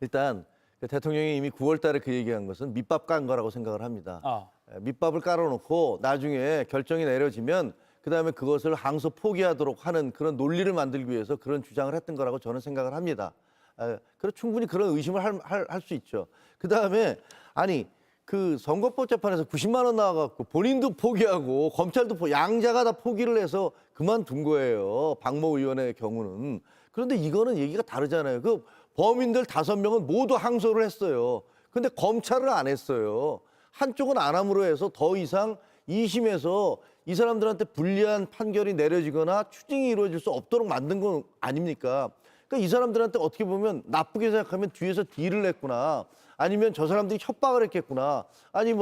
일단 대통령이 이미 9월 달에 그 얘기한 것은 밑밥 깐 거라고 생각을 합니다. 밑밥을 깔아놓고 나중에 결정이 내려지면 그다음에 그것을 항소 포기하도록 하는 그런 논리를 만들기 위해서 그런 주장을 했던 거라고 저는 생각을 합니다. 그래서 충분히 그런 의심을 할 수 있죠. 그다음에 아니 그 선거법 재판에서 90만 원 나와갖고 본인도 포기하고 검찰도 양자가 다 포기를 해서 그만둔 거예요. 박모 의원의 경우는. 그런데 이거는 얘기가 다르잖아요. 그 범인들 5명은 모두 항소를 했어요. 근데 검찰은 안 했어요. 한쪽은 안 함으로 해서 더 이상 2심에서 이 사람들한테 불리한 판결이 내려지거나 추징이 이루어질 수 없도록 만든 건 아닙니까? 그러니까 이 사람들한테 어떻게 보면 나쁘게 생각하면 뒤에서 딜을 했구나. 아니면 저 사람들이 협박을 했겠구나. 아니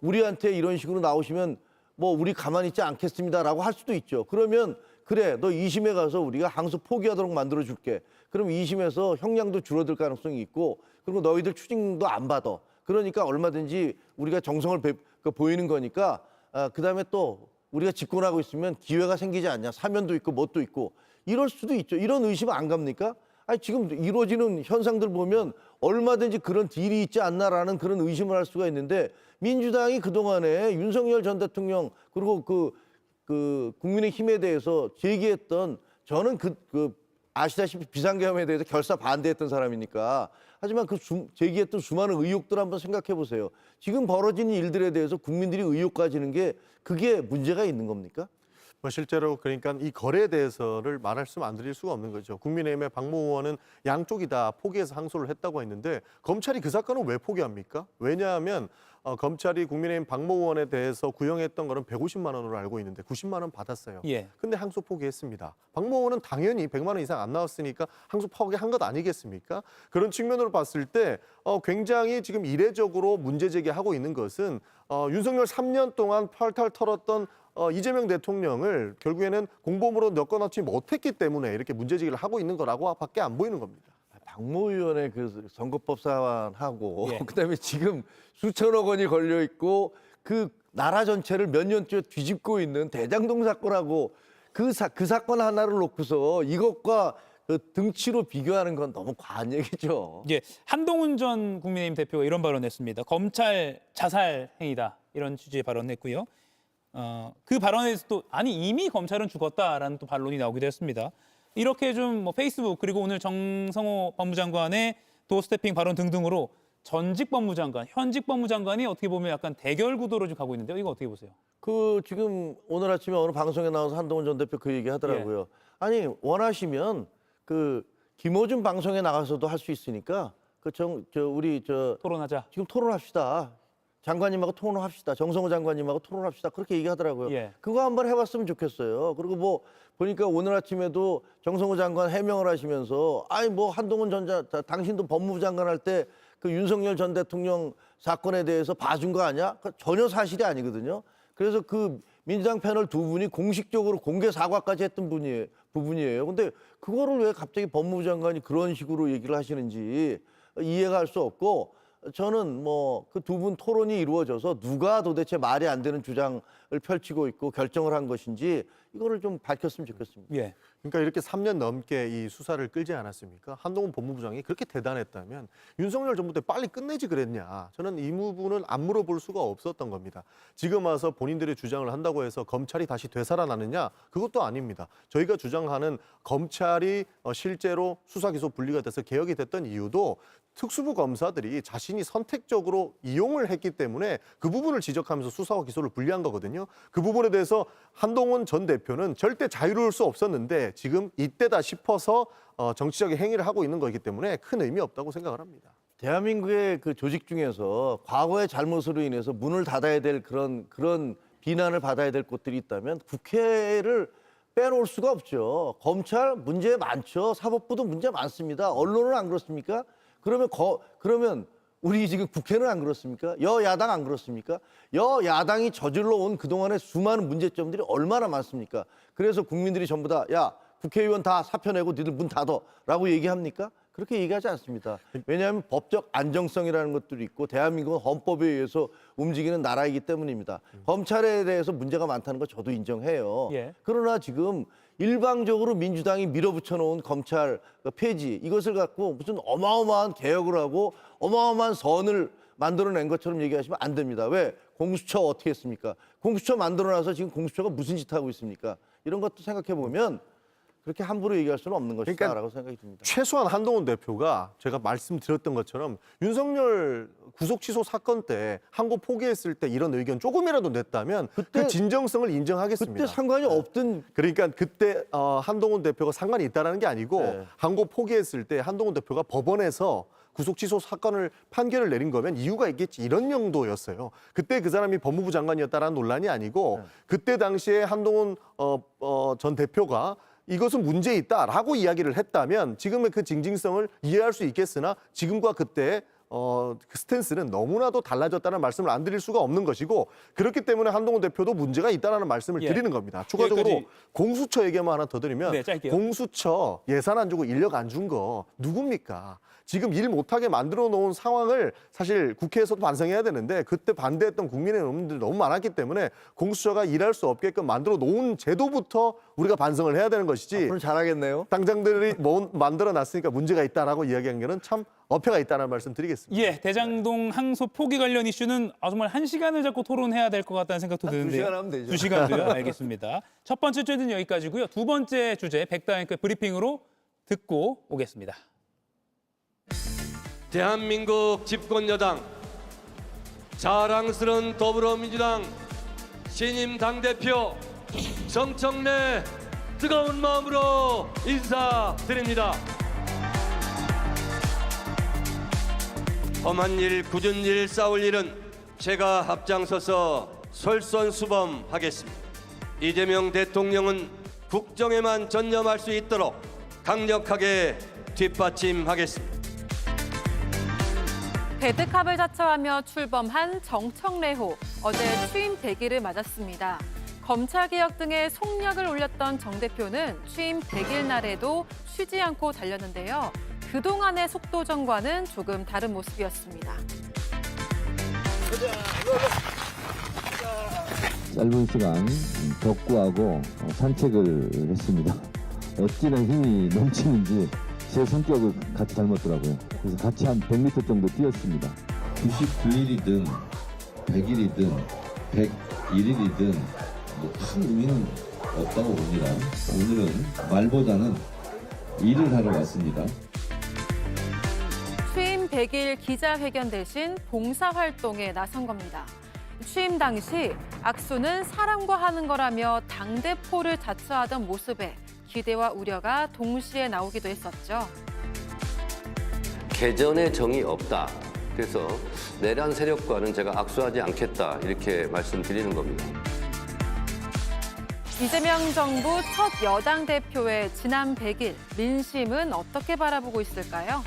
우리한테 이런 식으로 나오시면 우리 가만히 있지 않겠습니다라고 할 수도 있죠. 그러면 그래 너 2심에 가서 우리가 항소 포기하도록 만들어줄게. 그럼 2심에서 형량도 줄어들 가능성이 있고 그리고 너희들 추징도 안 받아. 그러니까 얼마든지 우리가 정성을 보이는 거니까 그다음에 또 우리가 집권하고 있으면 기회가 생기지 않냐. 사면도 있고 뭣도 있고 이럴 수도 있죠. 이런 의심 안 갑니까? 아니 지금 이루어지는 현상들 보면 얼마든지 그런 딜이 있지 않나라는 그런 의심을 할 수가 있는데 민주당이 그동안에 윤석열 전 대통령 그리고 그 국민의힘에 대해서 제기했던 저는 아시다시피 비상계엄에 대해서 결사 반대했던 사람이니까 하지만 제기했던 수많은 의혹들 한번 생각해 보세요. 지금 벌어지는 일들에 대해서 국민들이 의혹 가지는 게 그게 문제가 있는 겁니까? 실제로 그러니까 이 거래에 대해서를 말씀 안 드릴 수가 없는 거죠. 국민의힘의 박모 의원은 양쪽이 다 포기해서 항소를 했다고 했는데 검찰이 그 사건을 왜 포기합니까? 왜냐하면 검찰이 국민의힘 박모 의원에 대해서 구형했던 거는 150만 원으로 알고 있는데 90만 원 받았어요. 근데 항소 포기했습니다. 박모 의원은 당연히 100만 원 이상 안 나왔으니까 항소 포기한 것 아니겠습니까? 그런 측면으로 봤을 때 굉장히 지금 이례적으로 문제 제기하고 있는 것은 윤석열 3년 동안 펄털 털었던 이재명 대통령을 결국에는 공범으로 엮어놓지 못했기 때문에 이렇게 문제제기를 하고 있는 거라고밖에 안 보이는 겁니다. 박모 의원의 그 선거법 사안하고 그다음에 지금 수천억 원이 걸려 있고 그 나라 전체를 몇 년째 뒤집고 있는 대장동 사건하고 그 사건 하나를 놓고서 이것과 등치로 비교하는 건 너무 과한 얘기죠. 한동훈 전 국민의힘 대표가 이런 발언했습니다. 검찰 자살 행위다 이런 취지의 발언했고요. 그 발언에서도 이미 검찰은 죽었다라는 또 반론이 나오기도 했습니다. 이렇게 좀 페이스북 그리고 오늘 정성호 법무장관의 도어스태핑 발언 등등으로 전직 법무장관, 현직 법무장관이 어떻게 보면 약간 대결 구도로 좀 가고 있는데요. 이거 어떻게 보세요? 지금 오늘 아침에 어느 방송에 나와서 한동훈 전 대표 그 얘기 하더라고요. 아니 원하시면 김어준 방송에 나가서도 할 수 있으니까 우리 토론하자. 지금 토론합시다. 장관님하고 토론합시다. 정성호 장관님하고 토론합시다. 그렇게 얘기하더라고요. 예. 그거 한번 해봤으면 좋겠어요. 그리고 뭐 보니까 오늘 아침에도 정성호 장관 해명을 하시면서 아니 뭐 한동훈 당신도 법무부 장관 할 때 그 윤석열 전 대통령 사건에 대해서 봐준 거 아니야? 전혀 사실이 아니거든요. 그래서 그 민주당 패널 두 분이 공식적으로 공개 사과까지 했던 부분이에요. 근데 그거를 왜 갑자기 법무부 장관이 그런 식으로 얘기를 하시는지 이해가 할 수 없고, 저는 뭐 그 두 분 토론이 이루어져서 누가 도대체 말이 안 되는 주장을 펼치고 있고 결정을 한 것인지 이거를 좀 밝혔으면 좋겠습니다. 예. 그러니까 이렇게 3년 넘게 이 수사를 끌지 않았습니까? 한동훈 법무부장이 그렇게 대단했다면 윤석열 정부 때 빨리 끝내지 그랬냐? 저는 이 부분은 안 물어볼 수가 없었던 겁니다. 지금 와서 본인들의 주장을 한다고 해서 검찰이 다시 되살아나느냐? 그것도 아닙니다. 저희가 주장하는 검찰이 실제로 수사 기소 분리가 돼서 개혁이 됐던 이유도 특수부 검사들이 자신이 선택적으로 이용을 했기 때문에 그 부분을 지적하면서 수사와 기소를 분리한 거거든요. 그 부분에 대해서 한동훈 전 대표는 절대 자유로울 수 없었는데 지금 이때다 싶어서 정치적인 행위를 하고 있는 거기 때문에 큰 의미 없다고 생각을 합니다. 대한민국의 그 조직 중에서 과거의 잘못으로 인해서 문을 닫아야 될 그런 비난을 받아야 될 곳들이 있다면 국회를 빼놓을 수가 없죠. 검찰 문제 많죠. 사법부도 문제 많습니다. 언론은 안 그렇습니까? 그러면 우리 지금 국회는 안 그렇습니까? 여야당 안 그렇습니까? 여야당이 저질러 온 그동안의 수많은 문제점들이 얼마나 많습니까? 그래서 국민들이 전부 다 야, 국회의원 다 사표 내고 니들 문 닫아라고 얘기합니까? 그렇게 얘기하지 않습니다. 왜냐하면 법적 안정성이라는 것들이 있고 대한민국은 헌법에 의해서 움직이는 나라이기 때문입니다. 검찰에 대해서 문제가 많다는 거 저도 인정해요. 예. 그러나 지금 일방적으로 민주당이 밀어붙여 놓은 검찰 폐지, 이것을 갖고 무슨 어마어마한 개혁을 하고 어마어마한 선을 만들어낸 것처럼 얘기하시면 안 됩니다. 왜? 공수처 어떻게 했습니까? 공수처 만들어놔서 지금 공수처가 무슨 짓 하고 있습니까? 이런 것도 생각해 보면 그렇게 함부로 얘기할 수는 없는 것이다라고 생각이 듭니다. 최소한 한동훈 대표가 제가 말씀드렸던 것처럼 윤석열 구속 취소 사건 때 항고 포기했을 때 이런 의견 조금이라도 냈다면 그 진정성을 인정하겠습니다. 그때 상관이 없던. 그러니까 그때 한동훈 대표가 상관이 있다라는 게 아니고 항고 포기했을 때 한동훈 대표가 법원에서 구속 취소 사건을 판결을 내린 거면 이유가 있겠지, 이런 용도였어요. 그때 그 사람이 법무부 장관이었다라는 논란이 아니고 그때 당시에 한동훈 전 대표가 이것은 문제 있다라고 이야기를 했다면 지금의 그 징징성을 이해할 수 있겠으나 지금과 그때 그 스탠스는 너무나도 달라졌다는 말씀을 안 드릴 수가 없는 것이고, 그렇기 때문에 한동훈 대표도 문제가 있다는 말씀을 드리는 겁니다. 추가적으로 여기까지. 공수처 얘기만 하나 더 드리면 네, 짧게요. 공수처 예산 안 주고 인력 안 준 거 누굽니까? 지금 일 못하게 만들어 놓은 상황을 사실 국회에서도 반성해야 되는데 그때 반대했던 국민의 의원들이 너무 많았기 때문에 공수처가 일할 수 없게끔 만들어 놓은 제도부터 우리가 반성을 해야 되는 것이지. 앞으로 잘하겠네요. 당장들이 뭐 만들어 놨으니까 문제가 있다라고 이야기한 게는 참 어폐가 있다는 말씀 드리겠습니다. 예, 대장동 항소 포기 관련 이슈는 정말 1시간을 잡고 토론해야 될 것 같다는 생각도 드는데요. 2시간 하면 되죠. 2시간도요? 알겠습니다. 첫 번째 주제는 여기까지고요. 두 번째 주제 백다행급 브리핑으로 듣고 오겠습니다. 대한민국 집권 여당 자랑스러운 더불어민주당 신임 당대표 정청래 뜨거운 마음으로 인사드립니다. 험한 일, 굳은 일, 싸울 일은 제가 앞장서서 솔선수범하겠습니다. 이재명 대통령은 국정에만 전념할 수 있도록 강력하게 뒷받침하겠습니다. 배드캅을 자처하며 출범한 정청래호, 어제 취임 100일을 맞았습니다. 검찰개혁 등의 속력을 올렸던 정 대표는 취임 100일 날에도 쉬지 않고 달렸는데요. 그동안의 속도전과는 조금 다른 모습이었습니다. 짧은 시간 덕구하고 산책을 했습니다. 어찌나 힘이 넘치는지 제 성격을 같이 닮았더라고요. 그래서 같이 한 100m 정도 뛰었습니다. 99일이든 100일이든 101일이든 큰 의미는 없다고 봅니다. 오늘은 말보다는 일을 하러 왔습니다. 취임 100일 기자회견 대신 봉사활동에 나선 겁니다. 취임 당시 악수는 사람과 하는 거라며 당대표를 자처하던 모습에 기대와 우려가 동시에 나오기도 했었죠. 개전의 정이 없다. 그래서 내란 세력과는 제가 악수하지 않겠다 이렇게 말씀드리는 겁니다. 이재명 정부 첫 여당 대표의 지난 100일 민심은 어떻게 바라보고 있을까요?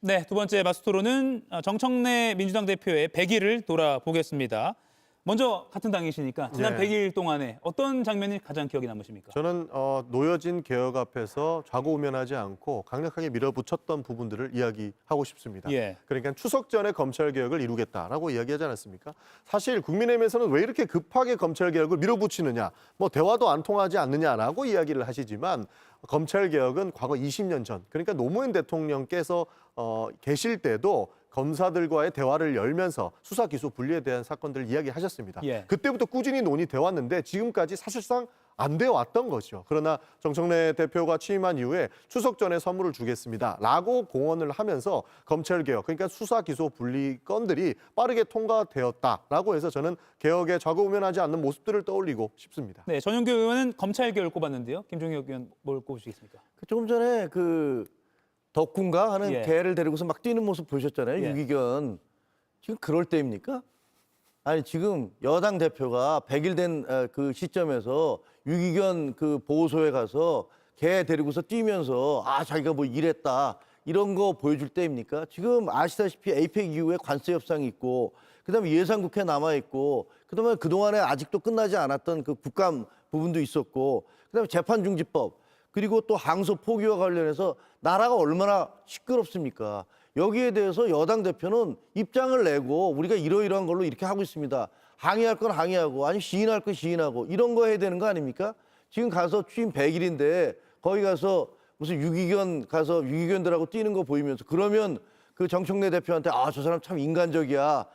네, 두 번째 마스토로는 정청래 민주당 대표의 100일을 돌아보겠습니다. 먼저 같은 당이시니까 지난 100일 동안에 어떤 장면이 가장 기억에 남으십니까? 저는 놓여진 개혁 앞에서 좌고우면하지 않고 강력하게 밀어붙였던 부분들을 이야기하고 싶습니다. 그러니까 추석 전에 검찰 개혁을 이루겠다라고 이야기하지 않았습니까? 사실 국민의힘에서는 왜 이렇게 급하게 검찰 개혁을 밀어붙이느냐, 뭐 대화도 안 통하지 않느냐라고 이야기를 하시지만 검찰 개혁은 과거 20년 전, 그러니까 노무현 대통령께서 계실 때도 검사들과의 대화를 열면서 수사 기소 분리에 대한 사건들을 이야기하셨습니다. 그때부터 꾸준히 논의돼 왔는데 지금까지 사실상 안 되어 왔던 거죠. 그러나 정청래 대표가 취임한 이후에 추석 전에 선물을 주겠습니다라고 공언을 하면서 검찰 개혁, 그러니까 수사 기소 분리 건들이 빠르게 통과되었다라고 해서 저는 개혁에 좌고우면하지 않는 모습들을 떠올리고 싶습니다. 네, 전용규 의원은 검찰 개혁을 꼽았는데요. 김종혁 의원 뭘 꼽으시겠습니까? 조금 전에 덕군가 하는 개를 데리고서 막 뛰는 모습 보셨잖아요. 유기견. 지금 그럴 때입니까? 아니 지금 여당 대표가 100일 된 그 시점에서 유기견 보호소에 가서 개 데리고서 뛰면서 자기가 뭐 이랬다 이런 거 보여줄 때입니까? 지금 아시다시피 에이펙 이후에 관세 협상이 있고 그다음에 예산국회 남아 있고 그다음에 그동안에 아직도 끝나지 않았던 그 국감 부분도 있었고 그다음에 재판중지법 그리고 또 항소 포기와 관련해서 나라가 얼마나 시끄럽습니까? 여기에 대해서 여당 대표는 입장을 내고 우리가 이러이러한 걸로 이렇게 하고 있습니다. 항의할 건 항의하고 아니 시인할 건 시인하고 이런 거 해야 되는 거 아닙니까? 지금 가서 취임 100일인데 거기 가서 무슨 유기견 가서 유기견들하고 뛰는 거 보이면서 그러면 그 정청래 대표한테 저 사람 참 인간적이야.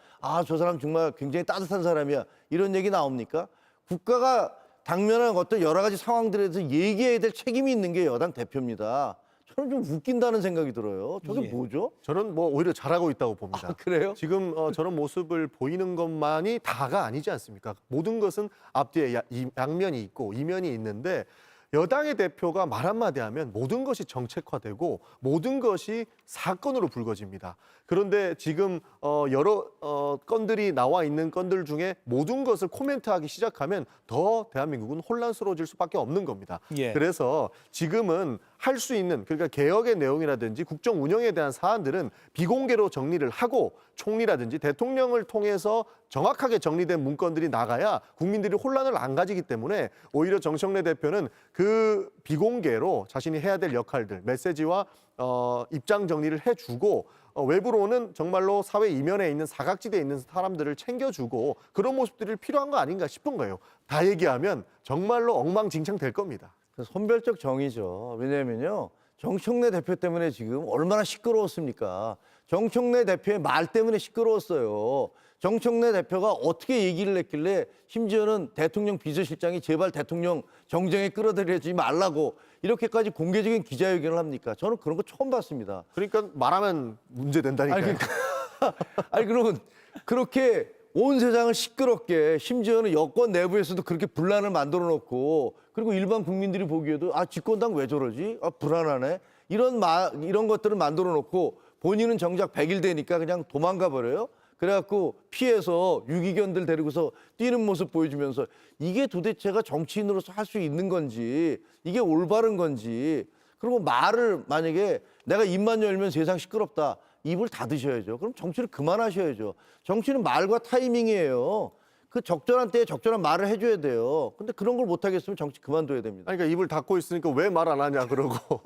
저 사람 정말 굉장히 따뜻한 사람이야. 이런 얘기 나옵니까? 국가가 당면한 어떤 여러 가지 상황들에 대해서 얘기해야 될 책임이 있는 게 여당 대표입니다. 저는 좀 웃긴다는 생각이 들어요. 저게 뭐죠? 저는 뭐 오히려 잘하고 있다고 봅니다. 그래요? 지금 저런 모습을 보이는 것만이 다가 아니지 않습니까? 모든 것은 앞뒤에 양면이 있고 이면이 있는데 여당의 대표가 말 한마디 하면 모든 것이 정책화되고 모든 것이 사건으로 불거집니다. 그런데 지금 여러 건들이 나와 있는 건들 중에 모든 것을 코멘트하기 시작하면 더 대한민국은 혼란스러워질 수밖에 없는 겁니다. 그래서 지금은 할 수 있는 그러니까 개혁의 내용이라든지 국정 운영에 대한 사안들은 비공개로 정리를 하고 총리라든지 대통령을 통해서 정확하게 정리된 문건들이 나가야 국민들이 혼란을 안 가지기 때문에 오히려 정청래 대표는 그 비공개로 자신이 해야 될 역할들, 메시지와 입장 정리를 해주고 외부로는 정말로 사회 이면에 있는 사각지대에 있는 사람들을 챙겨주고 그런 모습들이 필요한 거 아닌가 싶은 거예요. 다 얘기하면 정말로 엉망진창 될 겁니다. 선별적 정의죠. 왜냐면요. 정청래 대표 때문에 지금 얼마나 시끄러웠습니까? 정청래 대표의 말 때문에 시끄러웠어요. 정청래 대표가 어떻게 얘기를 했길래 심지어는 대통령 비서실장이 제발 대통령 정쟁에 끌어들이지 말라고 이렇게까지 공개적인 기자회견을 합니까? 저는 그런 거 처음 봤습니다. 그러니까 말하면 문제 된다니까요. 아니 그러면 그렇게 온 세상을 시끄럽게 심지어는 여권 내부에서도 그렇게 분란을 만들어 놓고 그리고 일반 국민들이 보기에도 집권당 왜 저러지? 불안하네. 이런 것들을 만들어 놓고 본인은 정작 100일 되니까 그냥 도망가 버려요. 그래갖고 피해서 유기견들 데리고서 뛰는 모습 보여주면서 이게 도대체가 정치인으로서 할 수 있는 건지 이게 올바른 건지 그리고 말을 만약에 내가 입만 열면 세상 시끄럽다. 입을 닫으셔야죠. 그럼 정치를 그만하셔야죠. 정치는 말과 타이밍이에요. 그 적절한 때에 적절한 말을 해줘야 돼요. 근데 그런 걸 못하겠으면 정치 그만둬야 됩니다. 그러니까 입을 닫고 있으니까 왜 말 안 하냐 그러고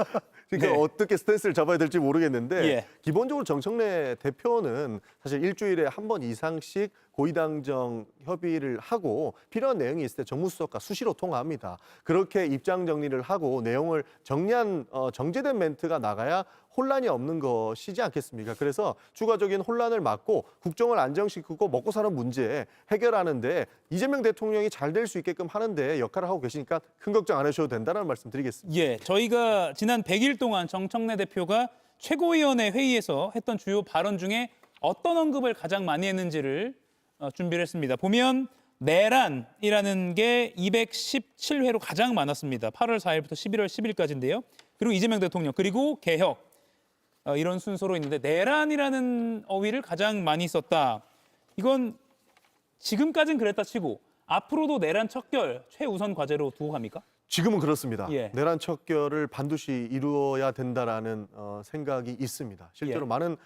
그러니까 어떻게 스탠스를 잡아야 될지 모르겠는데 기본적으로 정청래 대표는 사실 일주일에 한 번 이상씩 고위당정 협의를 하고 필요한 내용이 있을 때 정무수석과 수시로 통화합니다. 그렇게 입장 정리를 하고 내용을 정리한 정제된 멘트가 나가야 혼란이 없는 것이지 않겠습니까? 그래서 추가적인 혼란을 막고 국정을 안정시키고 먹고 사는 문제 해결하는데 이재명 대통령이 잘 될 수 있게끔 하는데 역할을 하고 계시니까 큰 걱정 안 하셔도 된다는 말씀 드리겠습니다. 저희가 지난 100일 동안 정청래 대표가 최고위원회 회의에서 했던 주요 발언 중에 어떤 언급을 가장 많이 했는지를 준비를 했습니다. 보면 내란이라는 게 217회로 가장 많았습니다. 8월 4일부터 11월 10일까지인데요. 그리고 이재명 대통령, 그리고 개혁, 이런 순서로 있는데 내란이라는 어휘를 가장 많이 썼다. 이건 지금까지는 그랬다 치고 앞으로도 내란 척결 최우선 과제로 두고 갑니까? 지금은 그렇습니다. 예. 내란 척결을 반드시 이루어야 된다라는 생각이 있습니다. 실제로 예. 많은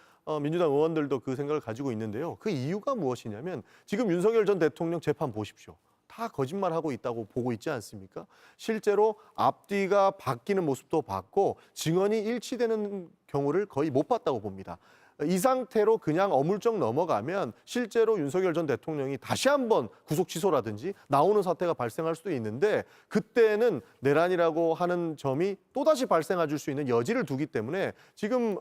민주당 의원들도 그 생각을 가지고 있는데요. 그 이유가 무엇이냐면 지금 윤석열 전 대통령 재판 보십시오. 다 거짓말하고 있다고 보고 있지 않습니까? 실제로 앞뒤가 바뀌는 모습도 봤고 증언이 일치되는 경우를 거의 못 봤다고 봅니다. 이 상태로 그냥 어물쩍 넘어가면 실제로 윤석열 전 대통령이 다시 한번 구속 취소라든지 나오는 사태가 발생할 수도 있는데 그때는 내란이라고 하는 점이 또다시 발생할 수 있는 여지를 두기 때문에 지금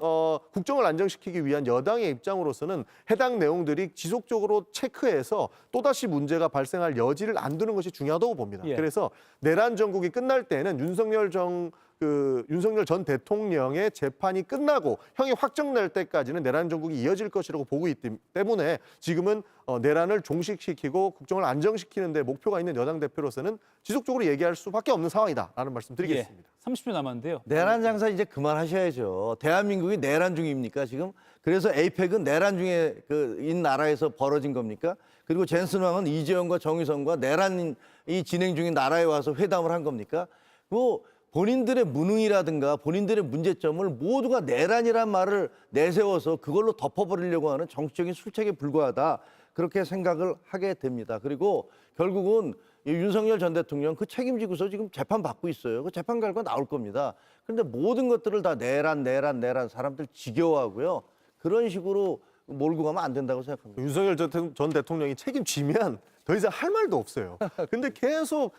국정을 안정시키기 위한 여당의 입장으로서는 해당 내용들이 지속적으로 체크해서 또다시 문제가 발생할 여지를 안 두는 것이 중요하다고 봅니다. 예. 그래서 내란 정국이 끝날 때는 윤석열 전 대통령의 재판이 끝나고 형이 확정될 때까지는 내란 정국이 이어질 것이라고 보고 있기 때문에 지금은 내란을 종식시키고 국정을 안정시키는 데 목표가 있는 여당 대표로서는 지속적으로 얘기할 수밖에 없는 상황이다라는 말씀 드리겠습니다. 예. 30초 남았는데요. 내란 장사 이제 그만하셔야죠. 대한민국이 내란 중입니까 지금? 그래서 에이펙은 내란 중에 인 나라에서 벌어진 겁니까? 그리고 젠슨 왕은 이재용과 정의성과 내란이 진행 중인 나라에 와서 회담을 한 겁니까? 뭐 본인들의 무능이라든가 본인들의 문제점을 모두가 내란이란 말을 내세워서 그걸로 덮어버리려고 하는 정치적인 술책에 불과하다. 그렇게 생각을 하게 됩니다. 그리고 결국은 윤석열 전 대통령 그 책임지고서 지금 재판받고 있어요. 그 재판 결과 나올 겁니다. 그런데 모든 것들을 다 내란 사람들 지겨워하고요. 그런 식으로 몰고 가면 안 된다고 생각합니다. 윤석열 전 대통령이 책임지면 더 이상 할 말도 없어요. 근데 계속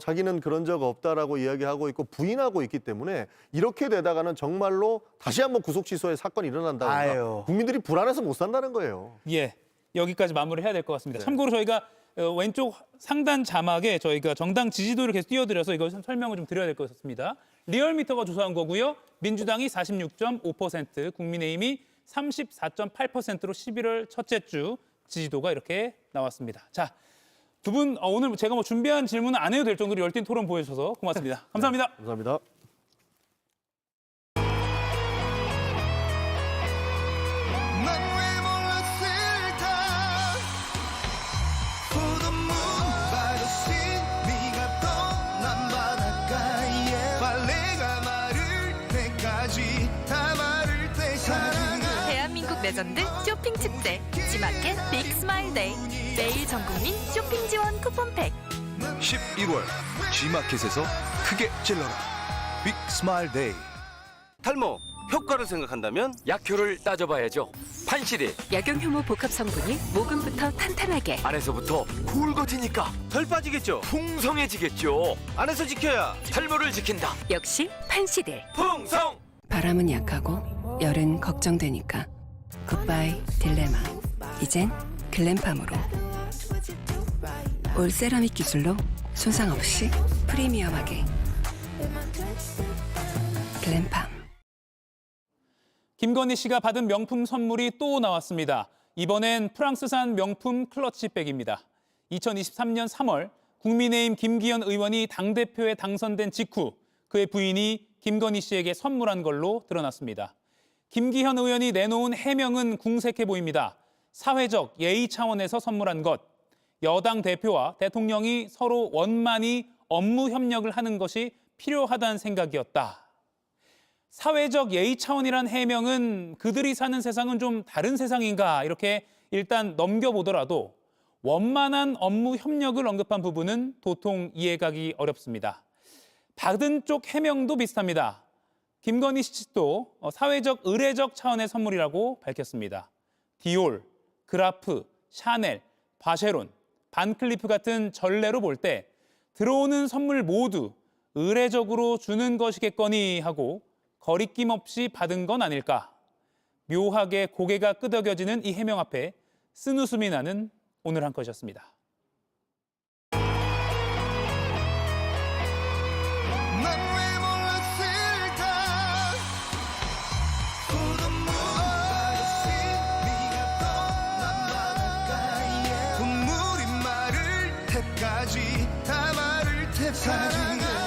자기는 그런 적 없다라고 이야기하고 있고 부인하고 있기 때문에 이렇게 되다가는 정말로 다시 한번 구속 취소의 사건이 일어난다거나 국민들이 불안해서 못 산다는 거예요. 예, 여기까지 마무리해야 될 것 같습니다. 참고로 저희가 왼쪽 상단 자막에 저희가 정당 지지도를 계속 띄워드려서 이거 설명을 좀 드려야 될 것 같습니다. 리얼미터가 조사한 거고요. 민주당이 46.5%, 국민의힘이 34.8%로 11월 첫째 주 지지도가 이렇게 나왔습니다. 자, 두 분 오늘 제가 준비한 질문은 안 해도 될 정도로 열띤 토론 보여주셔서 고맙습니다. 감사합니다. 네, 감사합니다. 대한민국 레전드 쇼핑 축제 지마켓 빅 스마일 데이. 매일 전국민 쇼핑 지원 쿠폰팩. 11월 G마켓에서 크게 찔러라. 빅 스마일 데이. 탈모 효과를 생각한다면 약효를 따져봐야죠. 판시릴 약용 효모 복합 성분이 모근부터 탄탄하게, 안에서부터 굵어지니까 덜 빠지겠죠. 풍성해지겠죠. 안에서 지켜야 탈모를 지킨다. 역시 판시릴. 풍성. 바람은 약하고 열은 걱정되니까 굿바이 딜레마. 이젠 글램팜으로 올 세라믹 기술로 손상 없이 프리미엄하게 글램팜. 김건희 씨가 받은 명품 선물이 또 나왔습니다. 이번엔 프랑스산 명품 클러치백입니다. 2023년 3월 국민의힘 김기현 의원이 당대표에 당선된 직후 그의 부인이 김건희 씨에게 선물한 걸로 드러났습니다. 김기현 의원이 내놓은 해명은 궁색해 보입니다. 사회적 예의 차원에서 선물한 것, 여당 대표와 대통령이 서로 원만히 업무 협력을 하는 것이 필요하다는 생각이었다. 사회적 예의 차원이란 해명은 그들이 사는 세상은 좀 다른 세상인가 이렇게 일단 넘겨보더라도 원만한 업무 협력을 언급한 부분은 도통 이해가기 어렵습니다. 받은 쪽 해명도 비슷합니다. 김건희 씨도 사회적 의례적 차원의 선물이라고 밝혔습니다. 디올, 그라프, 샤넬, 바쉐론, 반클리프 같은 전례로 볼 때 들어오는 선물 모두 의례적으로 주는 것이겠거니 하고 거리낌 없이 받은 건 아닐까. 묘하게 고개가 끄덕여지는 이 해명 앞에 쓴웃음이 나는 오늘 한 컷이었습니다.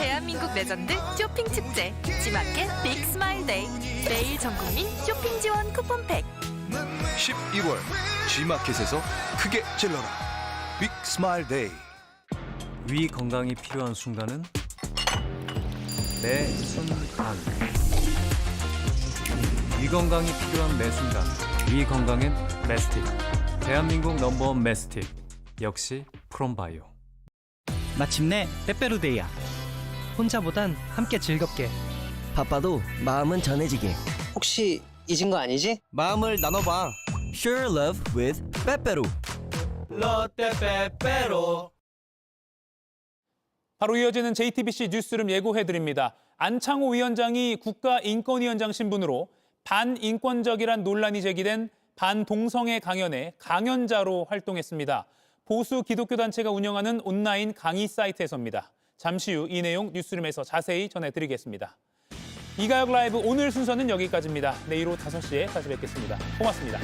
대한민국 레전드 쇼핑 축제 G마켓 빅 스마일 데이. 매일 전 국민 쇼핑 지원 쿠폰팩. 11월 G마켓에서 크게 찔러라. 빅 스마일 데이. 위 건강이 필요한 순간은 매 순간. 위 건강이 필요한 매 순간. 위 건강엔 메스틱. 대한민국 넘버원 메스틱. 역시 프롬바이오. 마침내 빼빼로데이야. 혼자보단 함께 즐겁게. 바빠도 마음은 전해지게. 혹시 잊은 거 아니지? 마음을 나눠봐. Share love with 빼빼로. 롯데 빼빼로. 바로 이어지는 JTBC 뉴스룸 예고해드립니다. 안창호 위원장이 국가인권위원장 신분으로 반인권적이란 논란이 제기된 반동성애 강연의 강연자로 활동했습니다. 보수 기독교 단체가 운영하는 온라인 강의 사이트에서입니다. 잠시 후 이 내용 뉴스룸에서 자세히 전해드리겠습니다. 이가혁 라이브 오늘 순서는 여기까지입니다. 내일 오후 5시에 다시 뵙겠습니다. 고맙습니다.